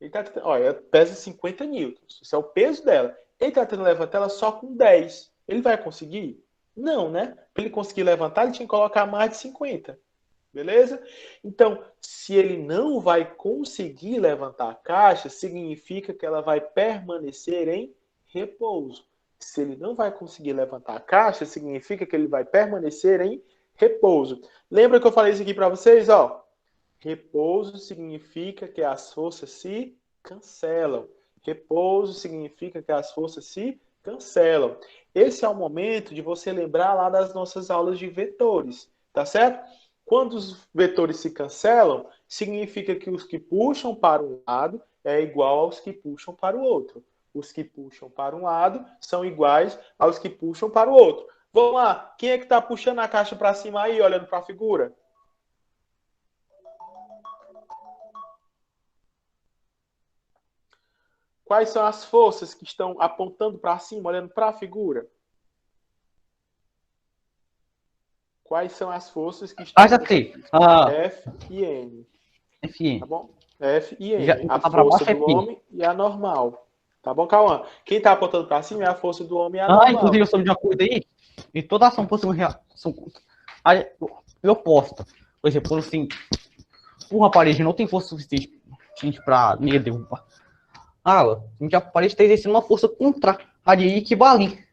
Ele tá tentando, olha, pesa 50 newtons. Esse é o peso dela. Ele tá tentando levantar ela só com 10. Ele vai conseguir? Não, né? Para ele conseguir levantar, ele tinha que colocar mais de 50. Beleza? Então, se ele não vai conseguir levantar a caixa, significa que ela vai permanecer em repouso. Se ele não vai conseguir levantar a caixa, significa que ele vai permanecer em repouso. Lembra que eu falei isso aqui para vocês? Ó, repouso significa que as forças se cancelam. Repouso significa que as forças se cancelam. Esse é o momento de você lembrar lá das nossas aulas de vetores, tá certo? Quando os vetores se cancelam, significa que os que puxam para um lado é igual aos que puxam para o outro. Os que puxam para um lado são iguais aos que puxam para o outro. Vamos lá, quem é que está puxando a caixa para cima aí, olhando para a figura? Quais são as forças que estão apontando para cima, olhando para a figura? Quais são as forças que estão... Ah, já sei. F e N. Enfim. Tá bom? F e Já, N. A tá pra força baixo é do pi. homem e a normal. Tá bom, Cauã? Quem tá apontando para cima é a força do homem e a Inclusive, normal. eu soube de uma coisa aí. E toda ação possui uma reação oposta. Por exemplo, assim, empurra a parede não tem força suficiente pra me derrubar. A parede está exercendo uma força contrária e equivalente.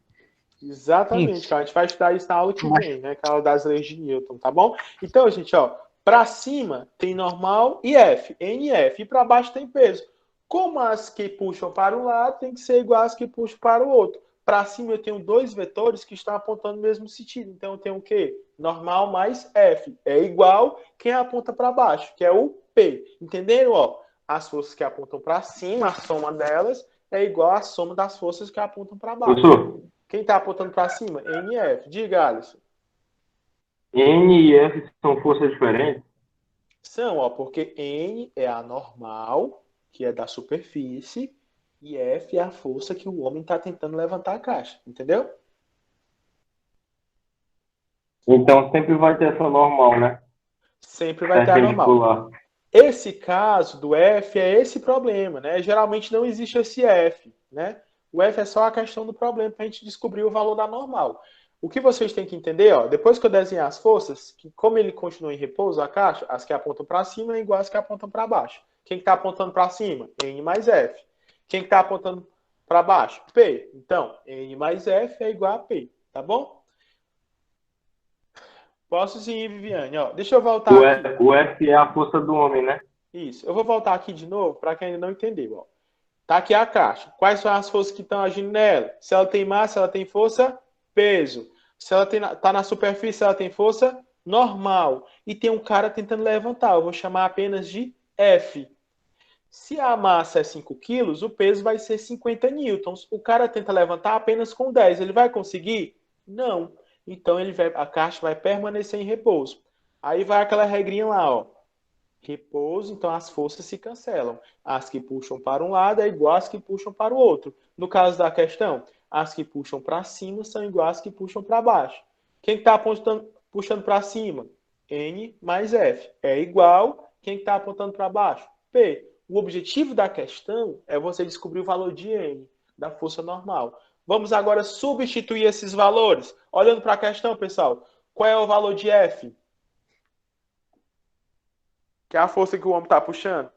Exatamente, cara. A gente vai estudar isso na aula que vem, né? Que é a aula das leis de Newton, tá bom? Então, gente, ó, para cima tem normal e F, N e F. E para baixo tem peso. Como as que puxam para um lado tem que ser igual às que puxam para o outro. Para cima eu tenho dois vetores que estão apontando no mesmo sentido. Então eu tenho o quê? Normal mais F. É igual quem aponta para baixo, que é o P. Entenderam? Ó, as forças que apontam para cima, a soma delas é igual à soma das forças que apontam para baixo. Professor, Quem está apontando para cima? N e F. Diga, Alisson. N e F são forças diferentes? São, ó, porque N é a normal, que é da superfície, e F é a força que o homem está tentando levantar a caixa. Entendeu? Então sempre vai ter essa normal, né? Sempre vai ter a normal. Perpendicular. Esse caso do F é esse problema, né? Geralmente não existe esse F, né? O F é só a questão do problema para a gente descobrir o valor da normal. O que vocês têm que entender, ó, depois que eu desenhar as forças, que como ele continua em repouso, a caixa, as que apontam para cima é igual às que apontam para baixo. Quem está apontando para cima? N mais F. Quem está apontando para baixo? P. Então, N mais F é igual a P, tá bom? Posso sim, Viviane. Ó, deixa eu voltar aqui. O F é a força do homem, né? Isso. Eu vou voltar aqui de novo para quem ainda não entendeu. Ó. Tá aqui a caixa. Quais são as forças que estão agindo nela? Se ela tem massa, ela tem força, peso. Se ela está na superfície, ela tem força normal. E tem um cara tentando levantar. Eu vou chamar apenas de F. Se a massa é 5 quilos, o peso vai ser 50 newtons. O cara tenta levantar apenas com 10. Ele vai conseguir? Não. Então a caixa vai permanecer em repouso. Aí vai aquela regrinha lá, ó. Repouso, então as forças se cancelam. As que puxam para um lado é igual às que puxam para o outro. No caso da questão, as que puxam para cima são iguais às que puxam para baixo. Quem está puxando para cima? N mais F. É igual quem está apontando para baixo? P. O objetivo da questão é você descobrir o valor de N, da força normal. Vamos agora substituir esses valores. Olhando para a questão, pessoal, qual é o valor de F? Que é a força que o homem está puxando?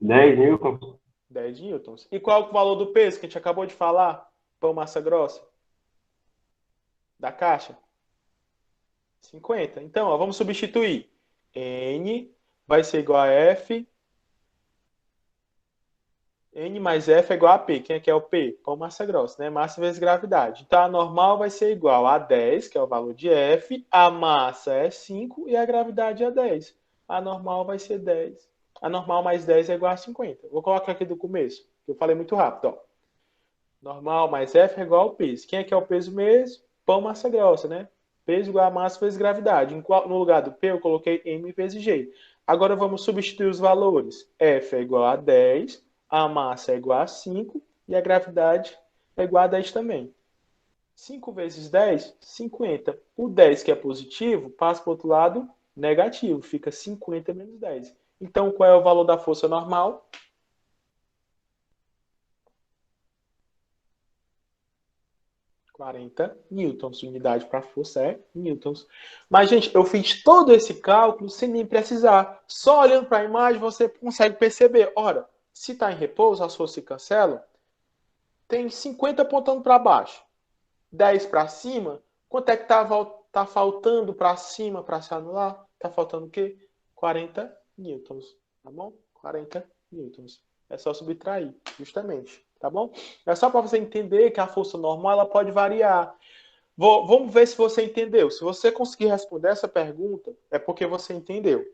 10 newtons. 10 newtons. E qual é o valor do peso que a gente acabou de falar? Pão massa grossa? Da caixa? 50. Então, ó, vamos substituir. N vai ser igual a F N mais F é igual a P. Quem é que é o P? Pão massa grossa, né? Massa vezes gravidade. Então, a normal vai ser igual a 10, que é o valor de F, a massa é 5 e a gravidade é 10. A normal vai ser 10. A normal mais 10 é igual a 50. Vou colocar aqui do começo, que eu falei muito rápido, ó. Normal mais F é igual ao peso. Quem é que é o peso mesmo? Pão massa grossa, né? Peso igual a massa vezes gravidade. No lugar do P, eu coloquei M vezes G. Agora vamos substituir os valores. F é igual a 10, a massa é igual a 5 e a gravidade é igual a 10 também. 5 vezes 10, 50. O 10, que é positivo, passa para o outro lado negativo. Fica 50 menos 10. Então, qual é o valor da força normal? 40 newtons. Unidade para força é newtons. Mas, gente, eu fiz todo esse cálculo sem nem precisar. Só olhando para a imagem você consegue perceber. Ora, se está em repouso, as forças se cancelam. Tem 50 apontando para baixo. 10 para cima. Quanto é que tá faltando para cima para se anular? Tá faltando o quê? 40 newtons. Tá bom? 40 newtons. É só subtrair, justamente. Tá bom? É só para você entender que a força normal ela pode variar. Vamos ver se você entendeu. Se você conseguir responder essa pergunta, é porque você entendeu.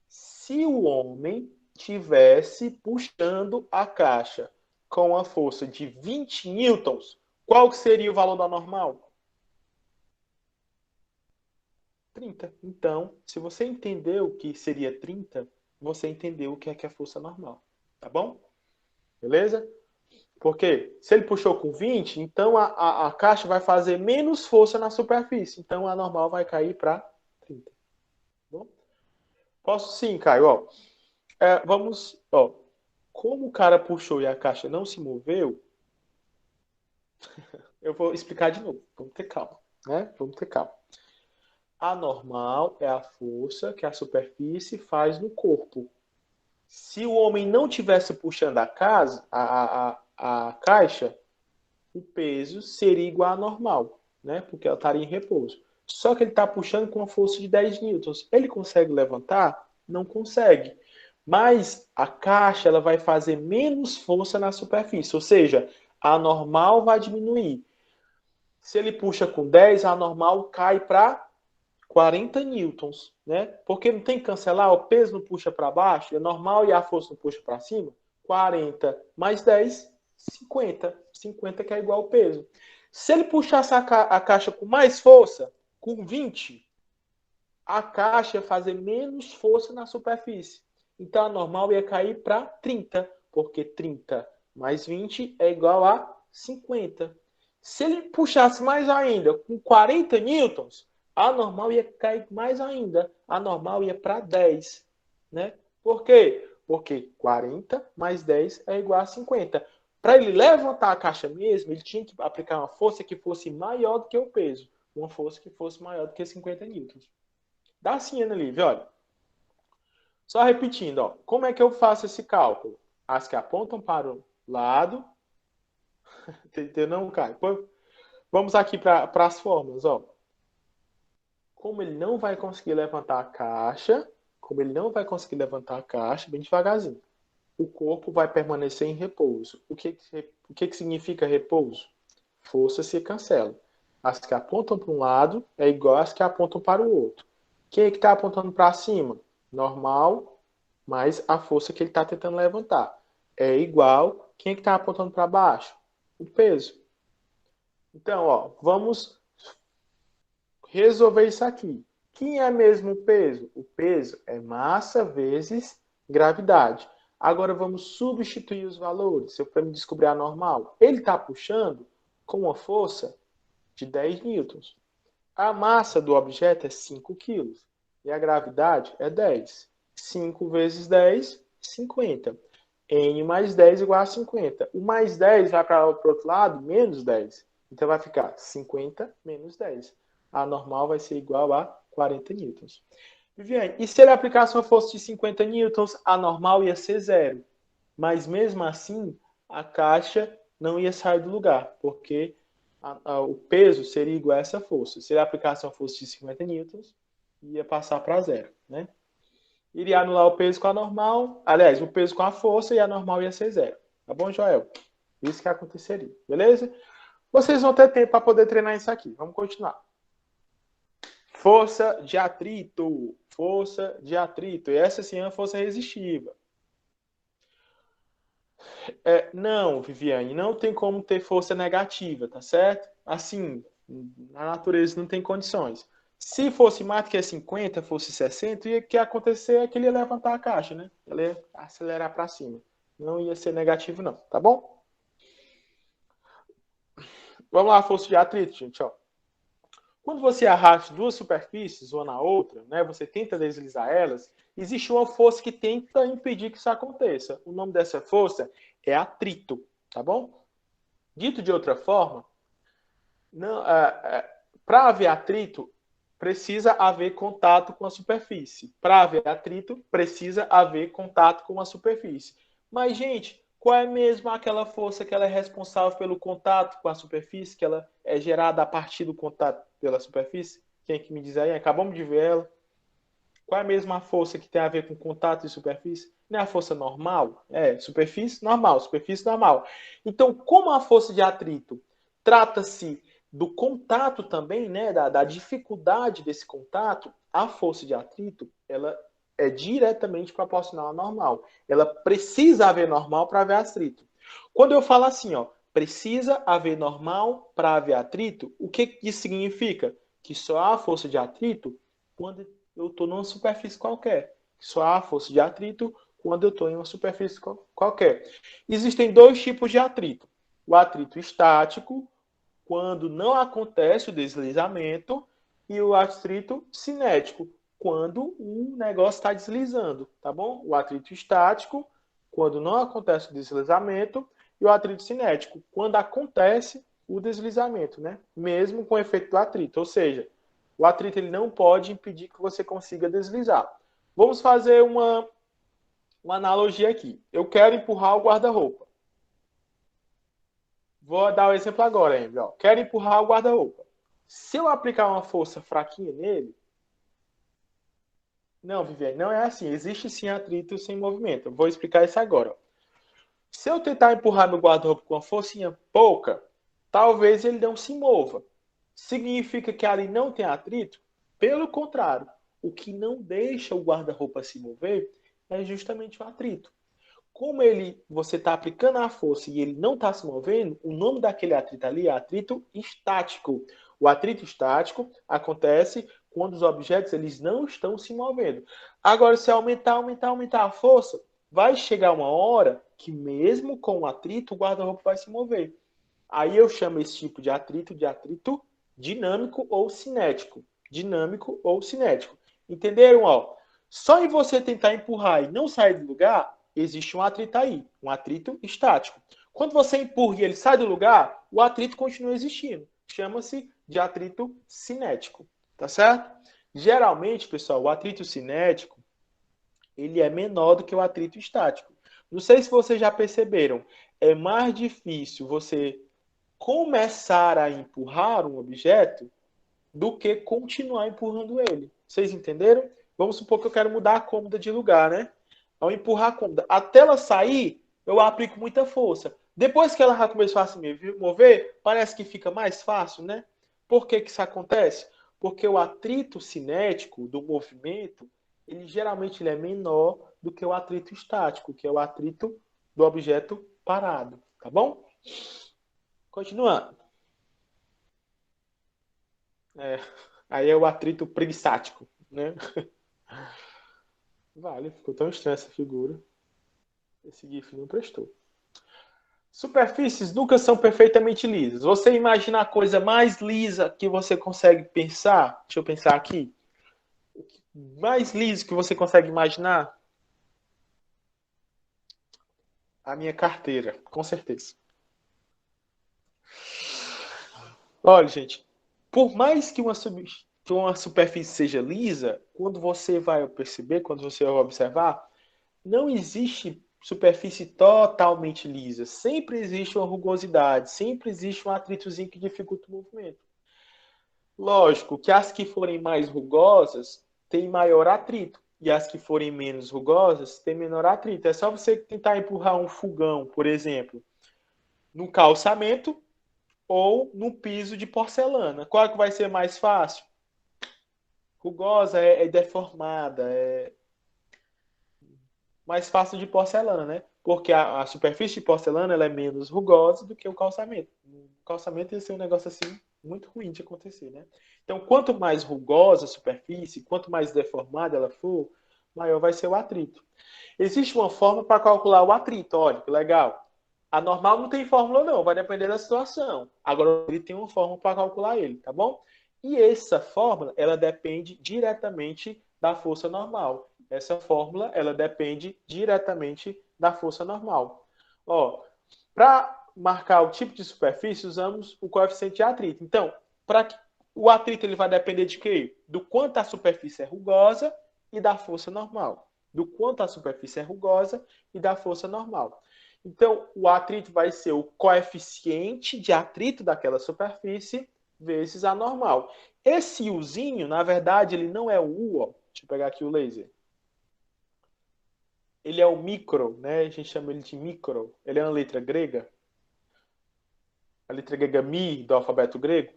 Se o homem tivesse puxando a caixa com a força de 20 newtons, qual seria o valor da normal? 30. Então, se você entendeu que seria 30, você entendeu o que é a força normal. Tá bom? Beleza? Porque se ele puxou com 20, então a caixa vai fazer menos força na superfície. Então a normal vai cair para 30. Tá bom? Posso sim, Caio. Ó, vamos. Ó, como o cara puxou e a caixa não se moveu, eu vou explicar de novo. Vamos ter calma. Né? Vamos ter calma. A normal é a força que a superfície faz no corpo. Se o homem não tivesse puxando a caixa, o peso seria igual à normal, né? Porque ela estaria em repouso. Só que ele está puxando com uma força de 10 newtons. Ele consegue levantar? Não consegue. Mas a caixa ela vai fazer menos força na superfície, ou seja, a normal vai diminuir. Se ele puxa com 10, a normal cai para 40 newtons, né? Porque não tem que cancelar, o peso não puxa para baixo, é normal e a força não puxa para cima. 40 mais 10, 50. 50 que é igual ao peso. Se ele puxasse a caixa com mais força, com 20, a caixa ia fazer menos força na superfície. Então a normal ia cair para 30, porque 30 mais 20 é igual a 50. Se ele puxasse mais ainda, com 40 newtons, a normal ia cair mais ainda. A normal ia para 10. Né? Por quê? Porque 40 mais 10 é igual a 50. Para ele levantar a caixa mesmo, ele tinha que aplicar uma força que fosse maior do que o peso. Uma força que fosse maior do que 50 newtons. Dá sim, Ana Lívia, olha. Só repetindo, ó. Como é que eu faço esse cálculo? As que apontam para o lado. Entendeu, não, Caio? Vamos aqui para as fórmulas, ó. Como ele não vai conseguir levantar a caixa, bem devagarzinho, o corpo vai permanecer em repouso. O que significa repouso? Força se cancela. As que apontam para um lado é igual às que apontam para o outro. Quem é que está apontando para cima? Normal, mais a força que ele está tentando levantar. É igual. Quem é que está apontando para baixo? O peso. Então, ó, vamos resolver isso aqui. Quem é mesmo o peso? O peso é massa vezes gravidade. Agora vamos substituir os valores para me descobrir a normal. Ele está puxando com uma força de 10 newtons. A massa do objeto é 5 quilos. E a gravidade é 10. 5 vezes 10, 50. N mais 10 igual a 50. O mais 10 vai para o outro lado, menos 10. Então vai ficar 50 menos 10. A normal vai ser igual a 40 newtons. Viviane, e se ele aplicasse uma força de 50 newtons, a normal ia ser zero. Mas mesmo assim, a caixa não ia sair do lugar, porque o peso seria igual a essa força. Se ele aplicasse uma força de 50 newtons, ia passar para zero, né? Iria anular o peso com a normal, aliás, o peso com a força e a normal ia ser zero. Tá bom, Joel? Isso que aconteceria, beleza? Vocês vão ter tempo para poder treinar isso aqui. Vamos continuar. Força de atrito. Força de atrito. E essa sim é uma força resistiva. Não, Viviane, não tem como ter força negativa, tá certo? Assim, na natureza não tem condições. Se fosse mais do que 50, fosse 60, o que ia acontecer é que ele ia levantar a caixa, né? Ele ia acelerar para cima. Não ia ser negativo, não, tá bom? Vamos lá, força de atrito, gente, ó. Quando você arrasta duas superfícies uma na outra, né, você tenta deslizar elas, existe uma força que tenta impedir que isso aconteça. O nome dessa força é atrito, tá bom? Dito de outra forma, para haver atrito, precisa haver contato com a superfície. Para haver atrito, precisa haver contato com a superfície. Mas, gente, qual é mesmo aquela força que ela é responsável pelo contato com a superfície, que ela é gerada a partir do contato pela superfície? Quem é que me diz aí? Acabamos de ver ela. Qual é mesmo a força que tem a ver com contato e superfície? Não é a força normal? É, superfície normal, superfície normal. Então, como a força de atrito trata-se do contato também, né, da dificuldade desse contato, a força de atrito, ela é diretamente proporcional à normal. Ela precisa haver normal para haver atrito. Quando eu falo assim, ó, precisa haver normal para haver atrito, o que isso significa? Que só há força de atrito quando eu estou numa superfície qualquer. Só há força de atrito quando eu estou em uma superfície qualquer. Existem dois tipos de atrito. O atrito estático, quando não acontece o deslizamento, e o atrito cinético, quando o negócio está deslizando, tá bom? O atrito estático, quando não acontece o deslizamento, e o atrito cinético, quando acontece o deslizamento, né? Mesmo com o efeito do atrito, ou seja, o atrito ele não pode impedir que você consiga deslizar. Vamos fazer uma analogia aqui. Eu quero empurrar o guarda-roupa. Vou dar o um exemplo agora, Emily. Quero empurrar o guarda-roupa. Se eu aplicar uma força fraquinha nele... Não, Viviane, não é assim. Existe sim atrito sem movimento. Eu vou explicar isso agora. Se eu tentar empurrar meu guarda-roupa com uma forcinha pouca, talvez ele não se mova. Significa que ali não tem atrito? Pelo contrário, o que não deixa o guarda-roupa se mover é justamente o atrito. Como você está aplicando a força e ele não está se movendo, o nome daquele atrito ali é atrito estático. O atrito estático acontece quando os objetos eles não estão se movendo. Agora, se aumentar a força, vai chegar uma hora que mesmo com o atrito, o guarda-roupa vai se mover. Aí eu chamo esse tipo de atrito dinâmico ou cinético. Dinâmico ou cinético. Entenderam? Ó, só em você tentar empurrar e não sair do lugar, existe um atrito aí, um atrito estático. Quando você empurra e ele sai do lugar, o atrito continua existindo. Chama-se de atrito cinético, tá certo? Geralmente, pessoal, o atrito cinético, ele é menor do que o atrito estático. Não sei se vocês já perceberam, é mais difícil você começar a empurrar um objeto do que continuar empurrando ele. Vocês entenderam? Vamos supor que eu quero mudar a cômoda de lugar, né? Ao empurrar a cômoda, até ela sair, eu aplico muita força. Depois que ela já começou a se mover, parece que fica mais fácil, né? Por que isso acontece? Porque o atrito cinético do movimento, ele geralmente é menor do que o atrito estático, que é o atrito do objeto parado, tá bom? Continuando. Aí é o atrito prissático, né? Vale, ficou tão estranha essa figura. Esse GIF não prestou. Superfícies nunca são perfeitamente lisas. Você imagina a coisa mais lisa que você consegue pensar? Deixa eu pensar aqui. Mais liso que você consegue imaginar? A minha carteira, com certeza. Olha, gente, por mais que uma superfície seja lisa, quando você vai perceber, quando você vai observar, não existe superfície totalmente lisa. Sempre existe uma rugosidade, sempre existe um atritozinho que dificulta o movimento. Lógico que as que forem mais rugosas têm maior atrito. e as que forem menos rugosas têm menor atrito. É só você tentar empurrar um fogão, por exemplo, no calçamento ou no piso de porcelana. Qual é que vai ser mais fácil? Rugosa é deformada, é mais fácil de porcelana, né? Porque a superfície de porcelana ela é menos rugosa do que o calçamento. O calçamento ia ser um negócio assim muito ruim de acontecer, né? Então, quanto mais rugosa a superfície, quanto mais deformada ela for, maior vai ser o atrito. Existe uma forma para calcular o atrito, olha, que legal. A normal não tem fórmula não, vai depender da situação. Agora, ele tem uma forma para calcular ele, tá bom? E essa fórmula, ela depende diretamente da força normal. Essa fórmula, ela depende diretamente da força normal. Ó, para marcar o tipo de superfície, usamos o coeficiente de atrito. Então, o atrito ele vai depender de quê? Do quanto a superfície é rugosa e da força normal. Do quanto a superfície é rugosa e da força normal. Então, o atrito vai ser o coeficiente de atrito daquela superfície vezes a normal. Esse Uzinho, na verdade, ele não é o U, ó. Deixa eu pegar aqui o laser. Ele é o micro, né? A gente chama ele de micro. Ele é uma letra grega. A letra grega Mi, do alfabeto grego.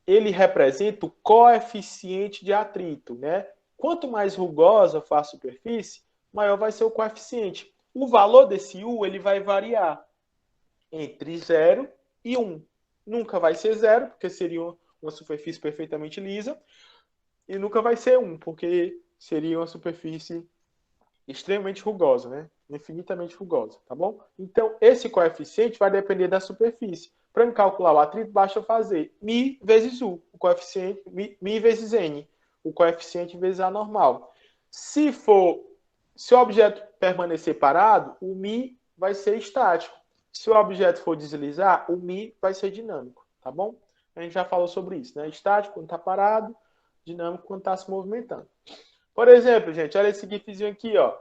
Ele representa o coeficiente de atrito, né? Quanto mais rugosa for a superfície, maior vai ser o coeficiente. O valor desse U ele vai variar entre 0 e 1. Nunca vai ser 0, porque seria uma superfície perfeitamente lisa. E nunca vai ser 1, porque seria uma superfície extremamente rugosa, né? Infinitamente rugosa, tá bom? Então, esse coeficiente vai depender da superfície. Para calcular o atrito, basta fazer mi vezes u, o coeficiente, mi vezes n, o coeficiente vezes a normal. Se o objeto permanecer parado, o mi vai ser estático. Se o objeto for deslizar, o mi vai ser dinâmico, tá bom? A gente já falou sobre isso, né? Estático quando está parado, dinâmico quando está se movimentando. Por exemplo, gente, olha esse gifzinho aqui, ó.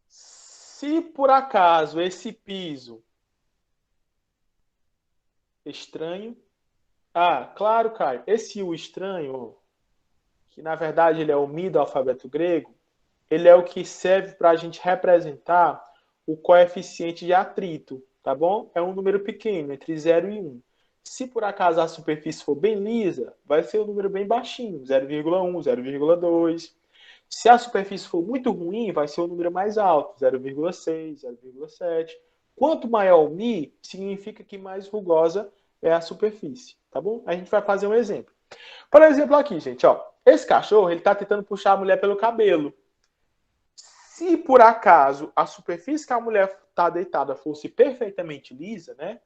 Se por acaso esse piso estranho... Ah, claro, Caio. Esse U estranho, que na verdade ele é o Mi do alfabeto grego, ele é o que serve para a gente representar o coeficiente de atrito, tá bom? É um número pequeno, entre 0 e 1. Se por acaso a superfície for bem lisa, vai ser um número bem baixinho, 0,1, 0,2. Se a superfície for muito ruim, vai ser um número mais alto, 0,6, 0,7. Quanto maior o Mi, significa que mais rugosa é a superfície, tá bom? A gente vai fazer um exemplo. Por exemplo, aqui, gente, ó. Esse cachorro, ele tá tentando puxar a mulher pelo cabelo. Se por acaso a superfície que a mulher está deitada fosse perfeitamente lisa, né?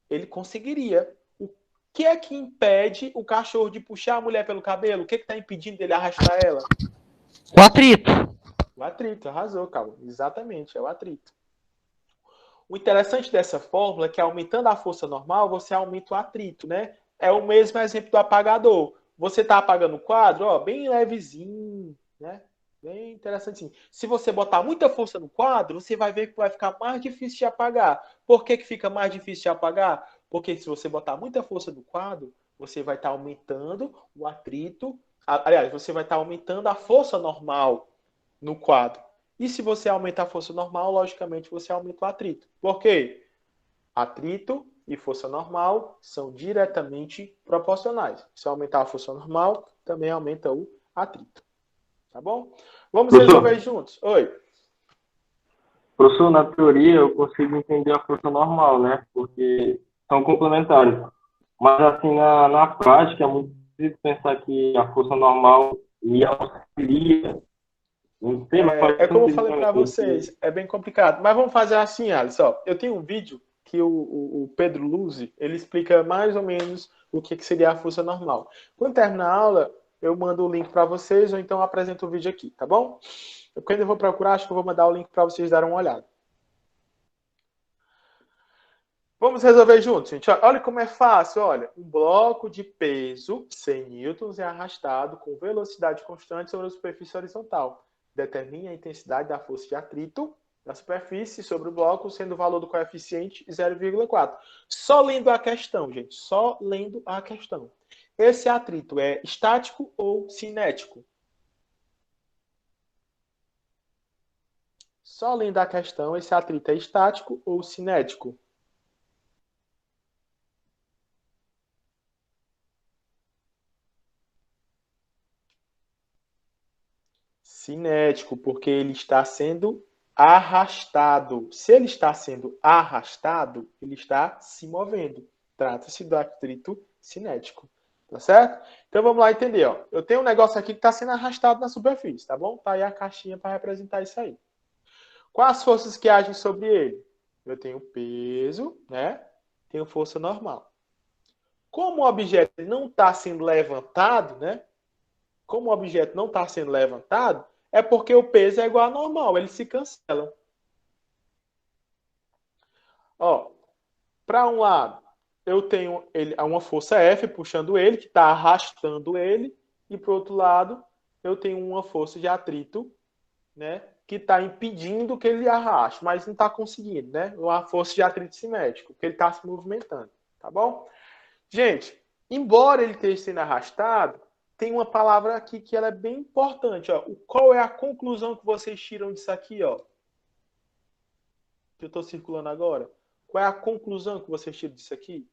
Ele conseguiria. O que é que impede o cachorro de puxar a mulher pelo cabelo? O que está impedindo dele arrastar ela? O atrito. O atrito, arrasou, calma. Exatamente, é o atrito. O interessante dessa fórmula é que aumentando a força normal, você aumenta o atrito, né? É o mesmo exemplo do apagador. Você está apagando o quadro, ó, bem levezinho, né? Bem interessante sim. Se você botar muita força no quadro, você vai ver que vai ficar mais difícil de apagar. Por que fica mais difícil de apagar? Porque se você botar muita força no quadro, você vai estar aumentando o atrito. Aliás, você vai estar aumentando a força normal no quadro. E se você aumentar a força normal, logicamente você aumenta o atrito. Por quê? Atrito e força normal são diretamente proporcionais. Se aumentar a força normal, também aumenta o atrito. Tá bom? Vamos resolver juntos. Oi. Professor, na teoria eu consigo entender a força normal, né? Porque são complementares. Mas assim, na prática é muito difícil pensar que a força normal me auxilia. Não sei, mas É como eu falei para vocês, é bem complicado. Mas vamos fazer assim, Alice. Ó, eu tenho um vídeo que o Pedro Luzzi, ele explica mais ou menos o que seria a força normal. Quando terminar a aula, eu mando o link para vocês, ou então apresento o vídeo aqui, tá bom? Quando eu vou procurar, acho que eu vou mandar o link para vocês darem uma olhada. Vamos resolver juntos, gente. Olha como é fácil. Olha, um bloco de peso 100 newtons é arrastado com velocidade constante sobre a superfície horizontal. Determine a intensidade da força de atrito da superfície sobre o bloco, sendo o valor do coeficiente 0,4. Só lendo a questão, gente. Só lendo a questão. Esse atrito é estático ou cinético? Só lendo a questão, esse atrito é estático ou cinético? Cinético, porque ele está sendo arrastado. Se ele está sendo arrastado, ele está se movendo. Trata-se do atrito cinético. Tá certo? Então vamos lá entender. Ó. Eu tenho um negócio aqui que está sendo arrastado na superfície, tá bom? Tá aí a caixinha para representar isso aí. Quais as forças que agem sobre ele? Eu tenho peso, né? Tenho força normal. Como o objeto não está sendo levantado, né? Como o objeto não está sendo levantado, é porque o peso é igual a normal, eles se cancelam. Ó, para um lado, eu tenho uma força F puxando ele, que está arrastando ele, e para o outro lado, eu tenho uma força de atrito, né, que está impedindo que ele arraste, mas não está conseguindo, né? Uma força de atrito simétrico, que ele está se movimentando, tá bom? Gente, embora ele esteja sendo arrastado, tem uma palavra aqui que ela é bem importante, ó. Qual é a conclusão que vocês tiram disso aqui, ó? Que eu estou circulando agora. Qual é a conclusão que vocês tiram disso aqui?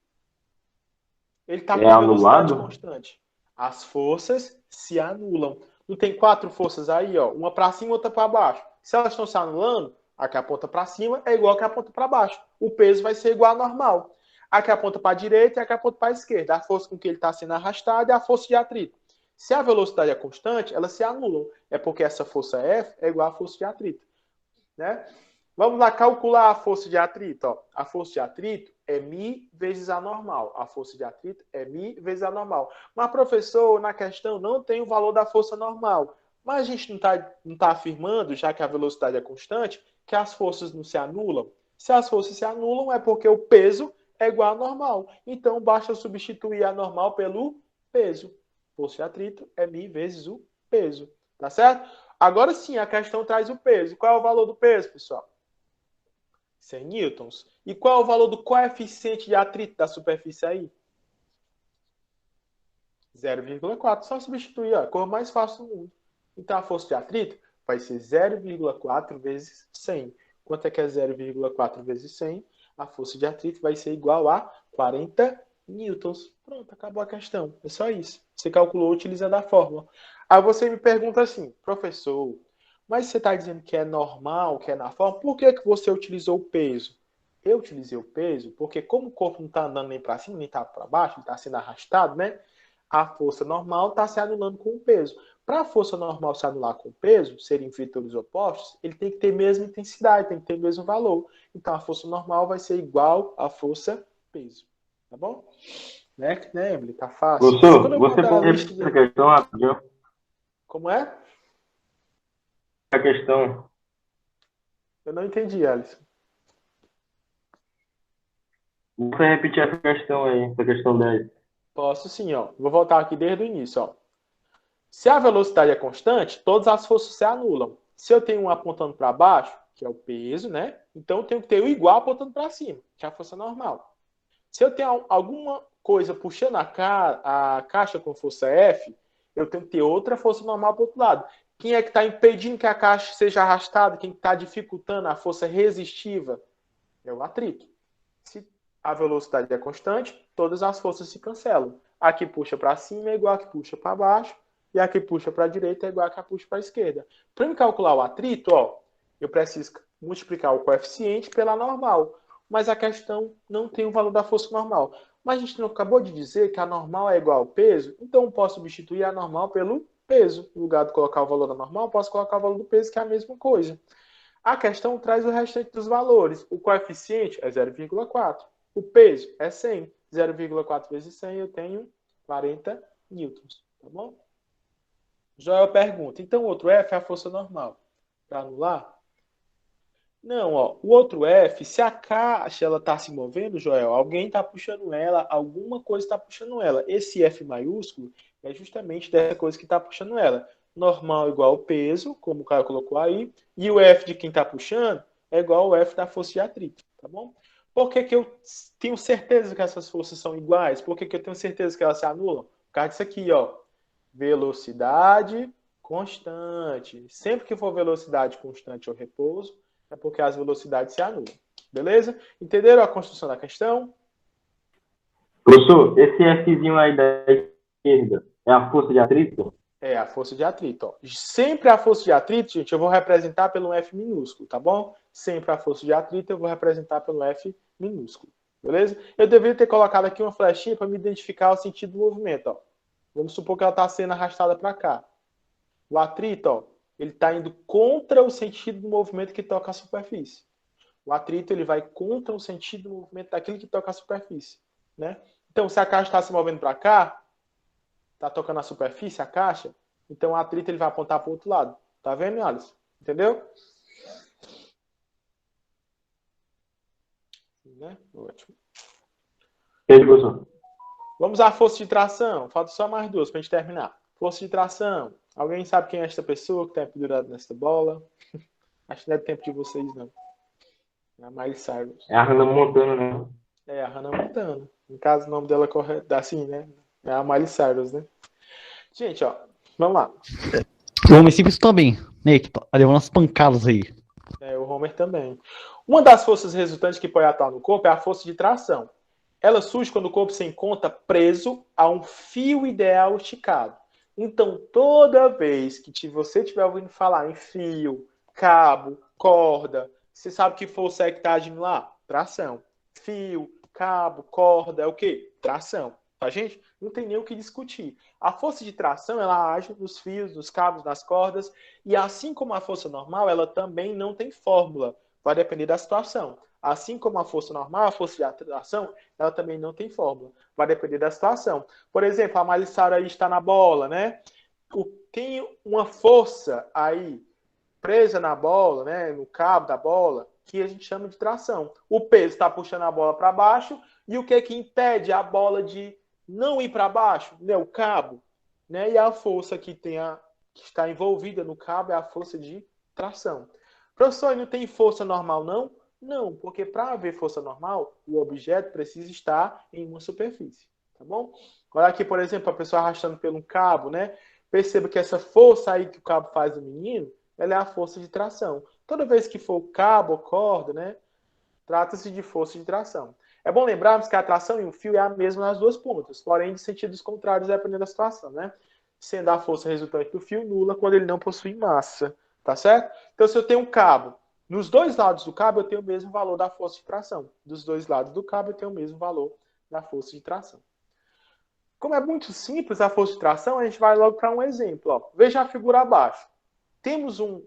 Ele está com velocidade anulado? constante. As forças se anulam. Não tem 4 forças aí, ó? Uma para cima, outra para baixo. Se elas estão se anulando, a que aponta para cima é igual a que aponta para baixo. O peso vai ser igual ao normal. A que aponta para a direita e a que aponta para a esquerda. A força com que ele está sendo arrastado é a força de atrito. Se a velocidade é constante, elas se anulam. É porque essa força F é igual à força de atrito. Né? Vamos lá calcular a força de atrito. Ó. A força de atrito é μ vezes a normal. A força de atrito é μ vezes a normal. Mas, professor, na questão não tem o valor da força normal. Mas a gente não tá afirmando, já que a velocidade é constante, que as forças não se anulam. Se as forças se anulam, é porque o peso é igual a normal. Então, basta substituir a normal pelo peso. Força de atrito é μ vezes o peso. Tá certo? Agora sim, a questão traz o peso. Qual é o valor do peso, pessoal? 100 newtons. E qual é o valor do coeficiente de atrito da superfície aí? 0,4. Só substituir, ó, a cor mais fácil do mundo. Então a força de atrito vai ser 0,4 vezes 100. Quanto é que é 0,4 vezes 100? A força de atrito vai ser igual a 40 newtons. Pronto, acabou a questão. É só isso. Você calculou utilizando a fórmula. Aí você me pergunta assim, professor, mas você está dizendo que é normal, que é na forma, por que você utilizou o peso? Eu utilizei o peso porque como o corpo não está andando nem para cima, nem está para baixo, ele está sendo arrastado, né? A força normal está se anulando com o peso. Para a força normal se anular com o peso, serem vetores opostos, ele tem que ter a mesma intensidade, tem que ter o mesmo valor. Então a força normal vai ser igual à força peso. Tá bom? Né, Emily? Tá fácil. Quando Professor, eu você mandar a pode lista. repetir a questão rapidinho? Como é? A questão. Eu não entendi, Alisson. Você repetir essa questão aí, essa questão 10. Posso sim, ó. Vou voltar aqui desde o início, ó. Se a velocidade é constante, todas as forças se anulam. Se eu tenho um apontando para baixo, que é o peso, né? Então eu tenho que ter o igual apontando para cima, que é a força normal. Se eu tenho alguma coisa puxando a caixa com força F, eu tenho que ter outra força normal para o outro lado. Quem é que está impedindo que a caixa seja arrastada? Quem está dificultando a força resistiva? É o atrito. Se a velocidade é constante, todas as forças se cancelam. A que puxa para cima é igual a que puxa para baixo, e a que puxa para a direita é igual a que puxa para a esquerda. Para eu calcular o atrito, ó, eu preciso multiplicar o coeficiente pela normal. Mas a questão não tem o valor da força normal. Mas a gente não acabou de dizer que a normal é igual ao peso, então eu posso substituir a normal pelo peso. No lugar de colocar o valor da normal, eu posso colocar o valor do peso, que é a mesma coisa. A questão traz o restante dos valores. O coeficiente é 0,4. O peso é 100. 0,4 vezes 100 eu tenho 40 newtons. Tá bom? Joel pergunta, então o outro F é a força normal. Para anular? Não, ó. O outro F, se a caixa ela está se movendo, Joel, alguém está puxando ela, alguma coisa está puxando ela. Esse F maiúsculo é justamente dessa coisa que está puxando ela. Normal igual ao peso, como o cara colocou aí, e o F de quem está puxando é igual ao F da força de atrito, tá bom? Por que que eu tenho certeza que essas forças são iguais? Por que que eu tenho certeza que elas se anulam? Por causa disso aqui, ó. Velocidade constante. Sempre que for velocidade constante ou repouso, É porque as velocidades se anulam. Beleza? Entenderam a construção da questão? Professor, esse Fzinho aí da esquerda é a força de atrito? É a força de atrito. Ó. Sempre a força de atrito, gente, eu vou representar pelo F minúsculo, tá bom? Sempre a força de atrito eu vou representar pelo F minúsculo. Beleza? Eu deveria ter colocado aqui uma flechinha para me identificar o sentido do movimento. Ó. Vamos supor que ela está sendo arrastada para cá. O atrito, ó, ele está indo contra o sentido do movimento que toca a superfície. O atrito ele vai contra o sentido do movimento daquilo que toca a superfície. Né? Então, se a caixa está se movendo para cá, está tocando a superfície, a caixa, então o atrito ele vai apontar para o outro lado. Tá vendo, Alisson? Entendeu? Né? Ótimo. Entendi, professor. Vamos à força de tração. Falta só mais duas para a gente terminar. Força de tração. Alguém sabe quem é esta pessoa que está pendurada nesta bola? Acho que não é tempo de vocês, não. É a Miley Cyrus. É a Hannah Montana, né? É a Hannah Montana. No caso, o nome dela é correto, assim, né? É a Miley Cyrus, né? Gente, ó. Vamos lá. O Homem Simples também, né? Que tá levando umas pancadas aí. É, o Homer também. Uma das forças resultantes que pode atuar no corpo é a força de tração. Ela surge quando o corpo se encontra preso a um fio ideal esticado. Então, toda vez que você estiver ouvindo falar em fio, cabo, corda, você sabe que força é que está agindo lá? Tração. Fio, cabo, corda, é o quê? Tração. Tá, gente? Não tem nem o que discutir. A força de tração, ela age nos fios, nos cabos, nas cordas, e assim como a força normal, ela também não tem fórmula. Vai depender da situação. Assim como a força normal, a força de atração, ela também não tem fórmula. Vai depender da situação. Por exemplo, a Miley Cyrus aí está na bola, né? Tem uma força aí presa na bola, né? No cabo da bola, que a gente chama de tração. O peso está puxando a bola para baixo e o que impede a bola de não ir para baixo? Né? O cabo. Né? E a força que está envolvida no cabo é a força de tração. Professor, não tem força normal, não? Não, porque para haver força normal, o objeto precisa estar em uma superfície, tá bom? Olha aqui, por exemplo, a pessoa arrastando pelo cabo, né? Perceba que essa força aí que o cabo faz no menino, ela é a força de tração. Toda vez que for cabo ou corda, né? Trata-se de força de tração. É bom lembrarmos que a tração em um fio é a mesma nas duas pontas, porém de sentidos contrários dependendo da situação, né? Sendo a força resultante do fio nula quando ele não possui massa, tá certo? Então, se eu tenho um cabo, nos dois lados do cabo eu tenho o mesmo valor da força de tração. Dos dois lados do cabo eu tenho o mesmo valor da força de tração. Como é muito simples a força de tração, a gente vai logo para um exemplo. Ó. Veja a figura abaixo. Temos um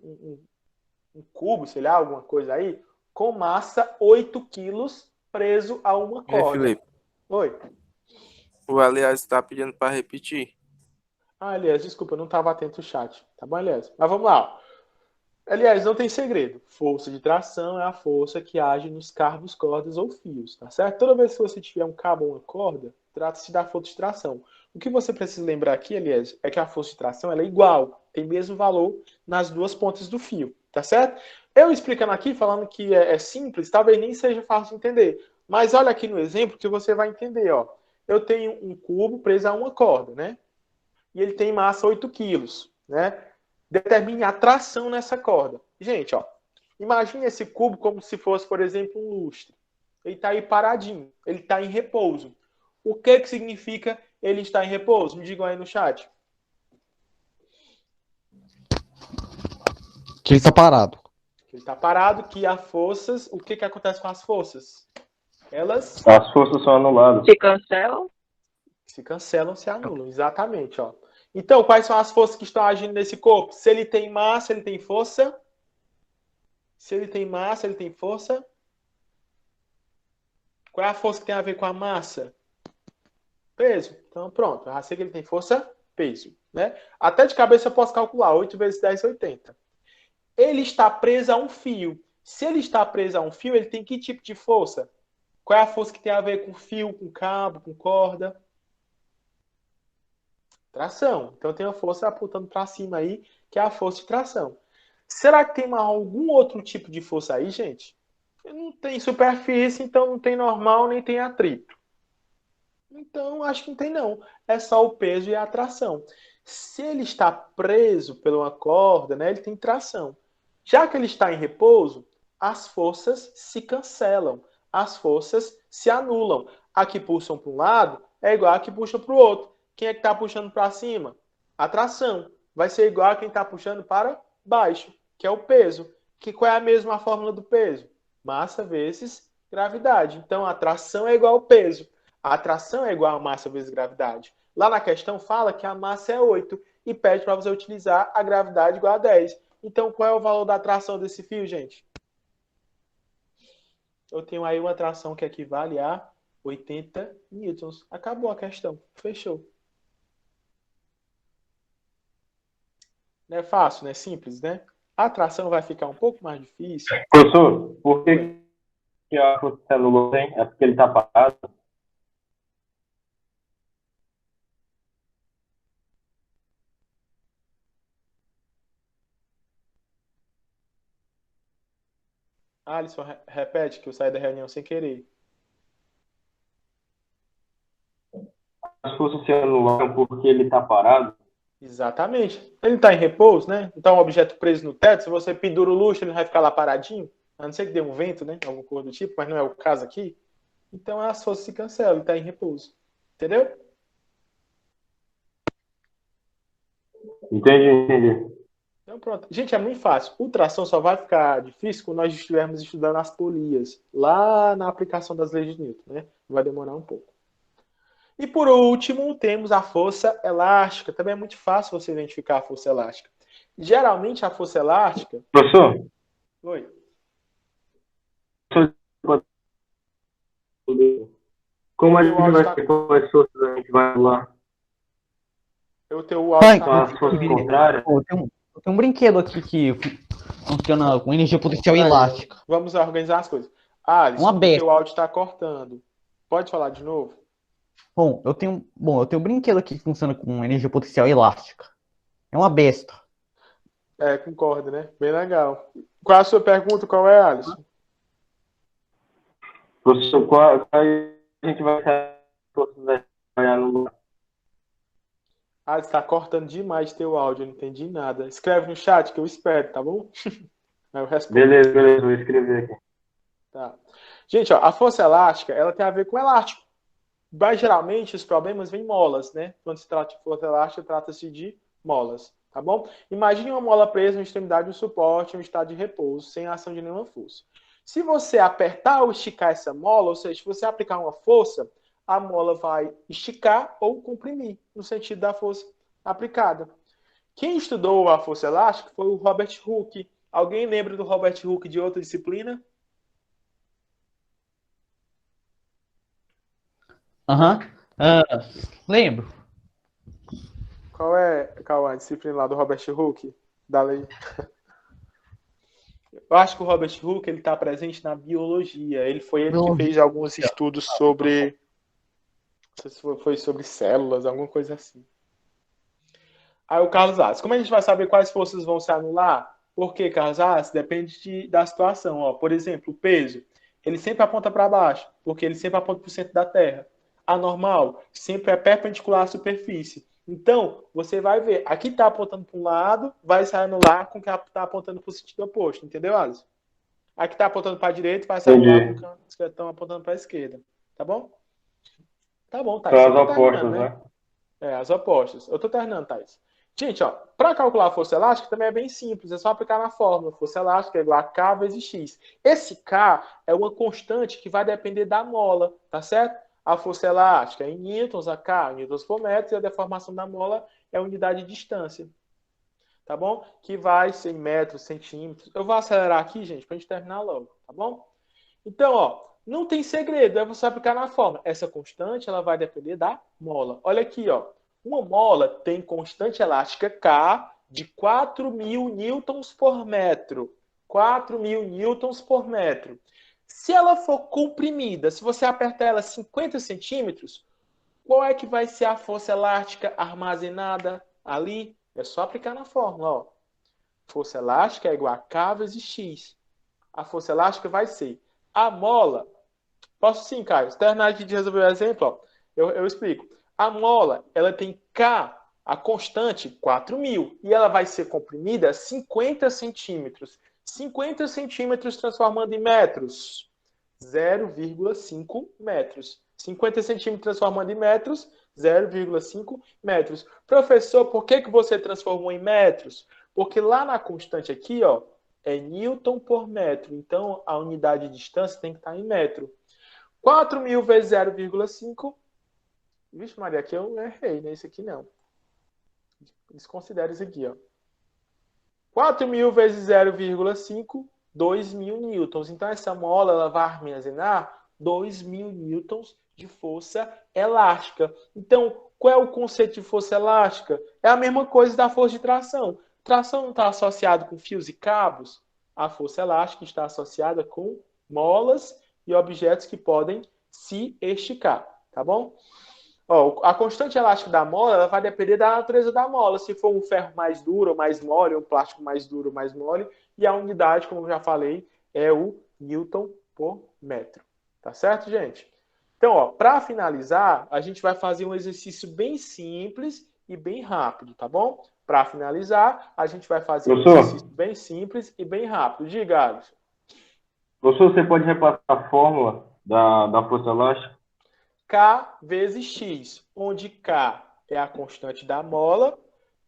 cubo, sei lá, alguma coisa aí, com massa 8 quilos preso a uma corda. Felipe, Oi. o Aliás está pedindo para repetir. Aliás, desculpa, eu não estava atento ao chat. Tá bom, Aliás? Mas vamos lá. Aliás, não tem segredo. Força de tração é a força que age nos cabos, cordas ou fios, tá certo? Toda vez que você tiver um cabo ou uma corda, trata-se da força de tração. O que você precisa lembrar aqui, aliás, é que a força de tração ela é igual, tem o mesmo valor nas duas pontas do fio, tá certo? Eu explicando aqui, falando que é simples, talvez nem seja fácil de entender. Mas olha aqui no exemplo que você vai entender, ó. Eu tenho um cubo preso a uma corda, né? E ele tem massa 8 quilos, né? Determine a tração nessa corda. Gente, ó, imagine esse cubo como se fosse, por exemplo, um lustre. Ele está aí paradinho, ele está em repouso. O que significa ele estar em repouso? Me digam aí no chat. Que ele tá parado. Ele está parado, que há forças. O que acontece com as forças? Elas As forças são anuladas. Se cancelam? se cancelam, se anulam. Exatamente, ó. Então, quais são as forças que estão agindo nesse corpo? Se ele tem massa, ele tem força. Se ele tem massa, ele tem força. Qual é a força que tem a ver com a massa? Peso. Então, pronto. Eu já sei que ele tem força, peso. Né? Até de cabeça eu posso calcular. 8 vezes 10, 80. Ele está preso a um fio. Se ele está preso a um fio, ele tem que tipo de força? Qual é a força que tem a ver com fio, com cabo, com corda? Tração. Então tem a força apontando para cima aí, que é a força de tração. Será que tem algum outro tipo de força aí, gente? Não tem superfície, então não tem normal, nem tem atrito. Então, acho que não tem não. É só o peso e a tração. Se ele está preso por uma corda, né, ele tem tração. Já que ele está em repouso, as forças se cancelam, as forças se anulam. A que puxam para um lado é igual a que puxa para o outro. Quem é que está puxando para cima? A tração. Vai ser igual a quem está puxando para baixo, que é o peso. Qual é a mesma fórmula do peso? Massa vezes gravidade. Então, a tração é igual ao peso. A atração é igual a massa vezes gravidade. Lá na questão fala que a massa é 8 e pede para você utilizar a gravidade igual a 10. Então, qual é o valor da atração desse fio, gente? Eu tenho aí uma atração que equivale a 80 newtons. Acabou a questão. Fechou. Não é fácil, não é simples, né? A atração vai ficar um pouco mais difícil. Professor, por que a força se anulou, hein? É porque ele está parado? Alisson, repete que eu saí da reunião sem querer. As forças se anularam porque ele está parado? Exatamente. Ele está em repouso, né? Então, um objeto preso no teto, se você pendura o luxo, ele vai ficar lá paradinho. A não ser que dê um vento, né? Alguma coisa do tipo, mas não é o caso aqui. Então, as forças se cancelam, ele está em repouso. Entendeu? Entendi. Então, pronto. Gente, é muito fácil. O tração só vai ficar difícil quando nós estivermos estudando as polias, lá na aplicação das leis de Newton, né? Vai demorar um pouco. E por último, temos a força elástica. Também é muito fácil você identificar a força elástica. Geralmente, a força elástica... Professor? Oi. Como a gente vai ter quais forças a gente vai anular? O teu áudio está Com as forças contrárias? Eu tenho um brinquedo aqui que funciona com energia potencial elástica. Vamos organizar as coisas. Alisson, o teu áudio está cortando. Pode falar de novo? Eu tenho um brinquedo aqui que funciona com energia potencial elástica. É uma besta. É, concordo, né? Bem legal. Qual é a sua pergunta? Qual é, Alisson? Professor, qual a gente vai ter forças a gente vai anular? Alisson, está cortando demais teu áudio, eu não entendi nada. Escreve no chat que eu espero, tá bom? Aí eu respondo. Beleza, vou escrever aqui. Tá. Gente, ó, a força elástica, ela tem a ver com elástico. Mas, geralmente, os problemas vêm molas, né? Quando se trata de força elástica, trata-se de molas, tá bom? Imagine uma mola presa na extremidade do suporte em um estado de repouso, sem ação de nenhuma força. Se você apertar ou esticar essa mola, ou seja, se você aplicar uma força, a mola vai esticar ou comprimir, no sentido da força aplicada. Quem estudou a força elástica foi o Robert Hooke. Alguém lembra do Robert Hooke de outra disciplina? Lembro. Qual é a disciplina lá do Robert Hooke? Da lei. Eu acho que o Robert Hooke ele está presente na biologia. Ele que fez alguns estudos sobre... Não sei se foi sobre células, alguma coisa assim. Aí o Carlos Asas. Como a gente vai saber quais forças vão se anular? Porque, Carlos Asas, depende da situação. Ó, por exemplo, o peso. Ele sempre aponta para baixo, porque ele sempre aponta para o centro da Terra. A normal sempre é perpendicular à superfície. Então, você vai ver, aqui está apontando para um lado, vai se anular com o que está apontando para o sentido oposto, entendeu, Alisson? Aqui está apontando para a direita, vai se anular com os que estão apontando para a esquerda. Tá bom? Tá bom, Thais. São as opostas, né? É, as opostas. Eu estou terminando, Thais. Gente, ó, para calcular a força elástica também é bem simples, é só aplicar na fórmula. Força elástica é igual a K vezes X. Esse K é uma constante que vai depender da mola, tá certo? A força elástica é em newtons, a K, newtons por metro, e a deformação da mola é a unidade de distância. Tá bom? Que vai ser em metros, centímetros. Eu vou acelerar aqui, gente, para a gente terminar logo, tá bom? Então, ó, não tem segredo, é você aplicar na fórmula. Essa constante, ela vai depender da mola. Olha aqui, ó. Uma mola tem constante elástica K de 4.000 newtons por metro. 4.000 newtons por metro. Se ela for comprimida, se você apertar ela 50 centímetros, qual é que vai ser a força elástica armazenada ali? É só aplicar na fórmula, ó. Força elástica é igual a K vezes X. A força elástica vai ser a mola. Posso sim, Caio. Se terminar aqui de resolver o exemplo, ó, eu explico. A mola, ela tem K, a constante, 4.000, e ela vai ser comprimida 50 centímetros. 50 centímetros transformando em metros. 0,5 metros. 50 centímetros transformando em metros, 0,5 metros. Professor, por que você transformou em metros? Porque lá na constante aqui, ó, é Newton por metro. Então, a unidade de distância tem que estar em metro. 4.000 vezes 0,5. Vixe, Maria, aqui eu errei, né? Isso aqui não. Desconsidera isso aqui, ó. 4.000 vezes 0,5, 2.000 newtons. Então, essa mola ela vai armazenar 2.000 newtons de força elástica. Então, qual é o conceito de força elástica? É a mesma coisa da força de tração. Tração não está associada com fios e cabos? A força elástica está associada com molas e objetos que podem se esticar, tá bom? Ó, a constante elástica da mola ela vai depender da natureza da mola. Se for um ferro mais duro ou mais mole, um plástico mais duro ou mais mole. E a unidade, como eu já falei, é o Newton por metro. Tá certo, gente? Então, para finalizar, a gente vai fazer um exercício bem simples e bem rápido, tá bom? Para finalizar, a gente vai fazer um exercício bem simples e bem rápido. Diga, Alisson. Professor, você pode repassar a fórmula da força elástica? K vezes X, onde K é a constante da mola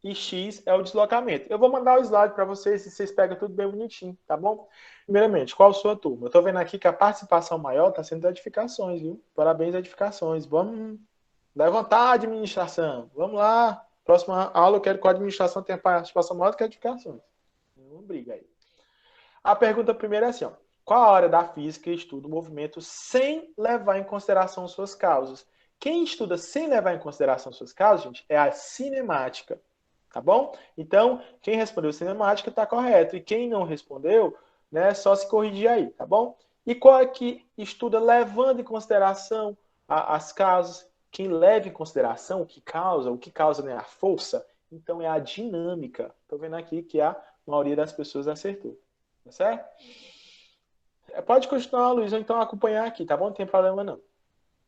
e X é o deslocamento. Eu vou mandar o slide para vocês e vocês pegam tudo bem bonitinho, tá bom? Primeiramente, qual a sua turma? Eu estou vendo aqui que a participação maior está sendo das edificações, viu? Parabéns, edificações. Vamos levantar a administração. Vamos lá. Próxima aula eu quero que a administração tenha participação maior do que a edificações. Não briga aí. A pergunta primeira é assim, ó. Qual a área da física estuda o movimento sem levar em consideração suas causas? Quem estuda sem levar em consideração suas causas, gente, é a cinemática. Tá bom? Então, quem respondeu cinemática está correto. E quem não respondeu, né, só se corrigir aí, tá bom? E qual é que estuda levando em consideração as causas? Quem leva em consideração o que causa, né, a força, então é a dinâmica. Estou vendo aqui que a maioria das pessoas acertou. Tá certo? Pode continuar, Luiz, ou então acompanhar aqui, tá bom? Não tem problema não.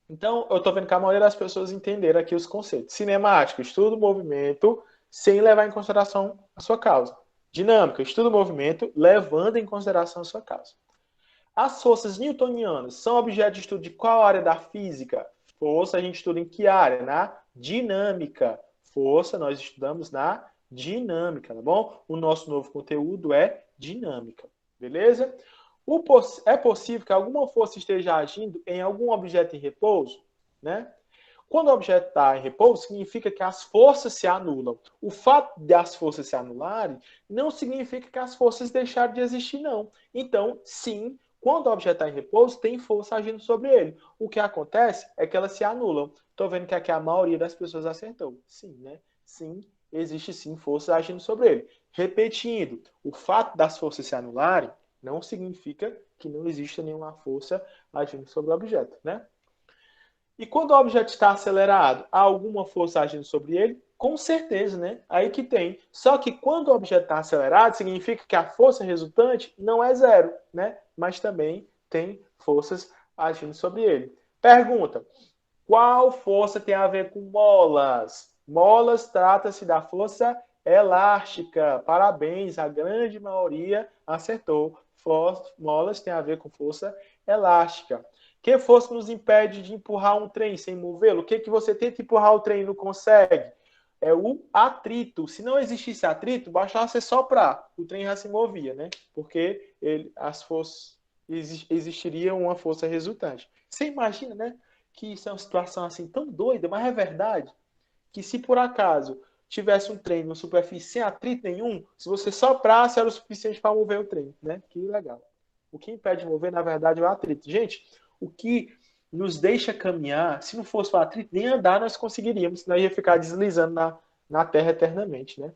Então, eu estou vendo que a maioria das pessoas entenderam aqui os conceitos. Cinemática, estuda o movimento sem levar em consideração a sua causa. Dinâmica, estuda o movimento levando em consideração a sua causa. As forças newtonianas são objeto de estudo de qual área da física? Força a gente estuda em que área? Na dinâmica. Força nós estudamos na dinâmica, tá bom? O nosso novo conteúdo é dinâmica, beleza? É possível que alguma força esteja agindo em algum objeto em repouso, né? Quando o objeto está em repouso, significa que as forças se anulam. O fato de as forças se anularem não significa que as forças deixaram de existir, não. Então, sim, quando o objeto está em repouso, tem força agindo sobre ele. O que acontece é que elas se anulam. Estou vendo que aqui a maioria das pessoas acertou. Sim, né? Sim, existe sim força agindo sobre ele. Repetindo, o fato das forças se anularem não significa que não exista nenhuma força agindo sobre o objeto, né? E quando o objeto está acelerado, há alguma força agindo sobre ele? Com certeza, né? Aí que tem. Só que quando o objeto está acelerado, significa que a força resultante não é zero, né? Mas também tem forças agindo sobre ele. Pergunta: qual força tem a ver com molas? Molas trata-se da força elástica. Parabéns, a grande maioria acertou. Molas tem a ver com força elástica. Que força nos impede de empurrar um trem sem movê-lo? O que você tenta empurrar o trem e não consegue? É o atrito. Se não existisse atrito, bastasse soprar. O trem já se movia, né? Porque as forças existiria uma força resultante. Você imagina, né? Que isso é uma situação assim tão doida, mas é verdade que se por acaso tivesse um trem numa superfície sem atrito nenhum, se você soprasse era o suficiente para mover o trem, né? Que legal. O que impede de mover, na verdade, é o atrito. Gente, o que nos deixa caminhar, se não fosse o atrito, nem andar nós conseguiríamos, senão ia ficar deslizando na Terra eternamente, né?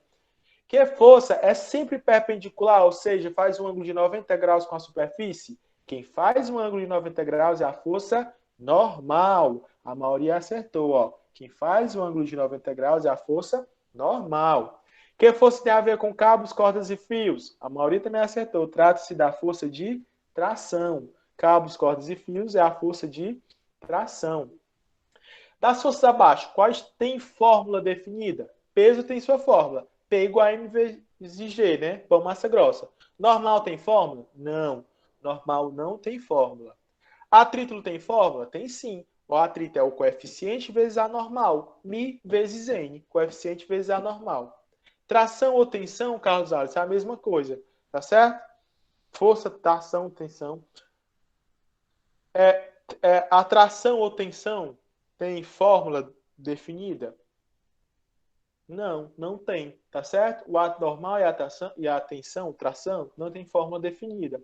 Que força é sempre perpendicular, ou seja, faz um ângulo de 90 graus com a superfície? Quem faz um ângulo de 90 graus é a força normal. A maioria acertou, ó. Quem faz um ângulo de 90 graus é a força normal. Que força tem a ver com cabos, cordas e fios? A maioria também acertou. Trata-se da força de tração. Cabos, cordas e fios é a força de tração. Das forças abaixo, quais têm fórmula definida? Peso tem sua fórmula. P igual a M vezes G, né? Pão, massa grossa. Normal tem fórmula? Não. Normal não tem fórmula. Atrito tem fórmula? Tem sim. O atrito é o coeficiente vezes A normal. Mi vezes N. Coeficiente vezes A normal. Tração ou tensão, Carlos Alves, é a mesma coisa. Tá certo? Força, tração, tensão. Atração ou tensão tem fórmula definida? Não, não tem, tá certo? O ato normal e a tensão, tração, não tem fórmula definida.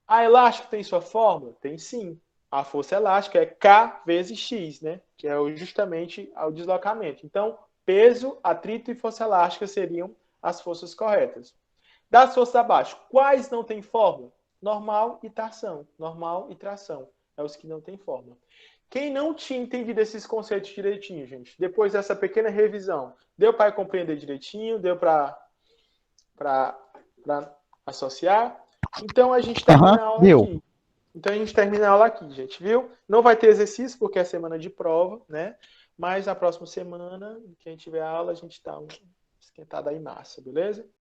A elástica tem sua fórmula? Tem sim. A força elástica é K vezes X, né? Que é justamente o deslocamento. Então, peso, atrito e força elástica seriam as forças corretas. Das forças abaixo, quais não tem fórmula? Normal e tração. Normal e tração. É os que não tem fórmula. Quem não tinha entendido esses conceitos direitinho, gente, depois dessa pequena revisão, deu para compreender direitinho? Deu para associar? Então a gente termina a aula deu. aqui. Então a gente termina a aula aqui, gente, viu? Não vai ter exercício porque é semana de prova, né? Mas na próxima semana, quem tiver aula, a gente dá uma esquentada aí massa, beleza?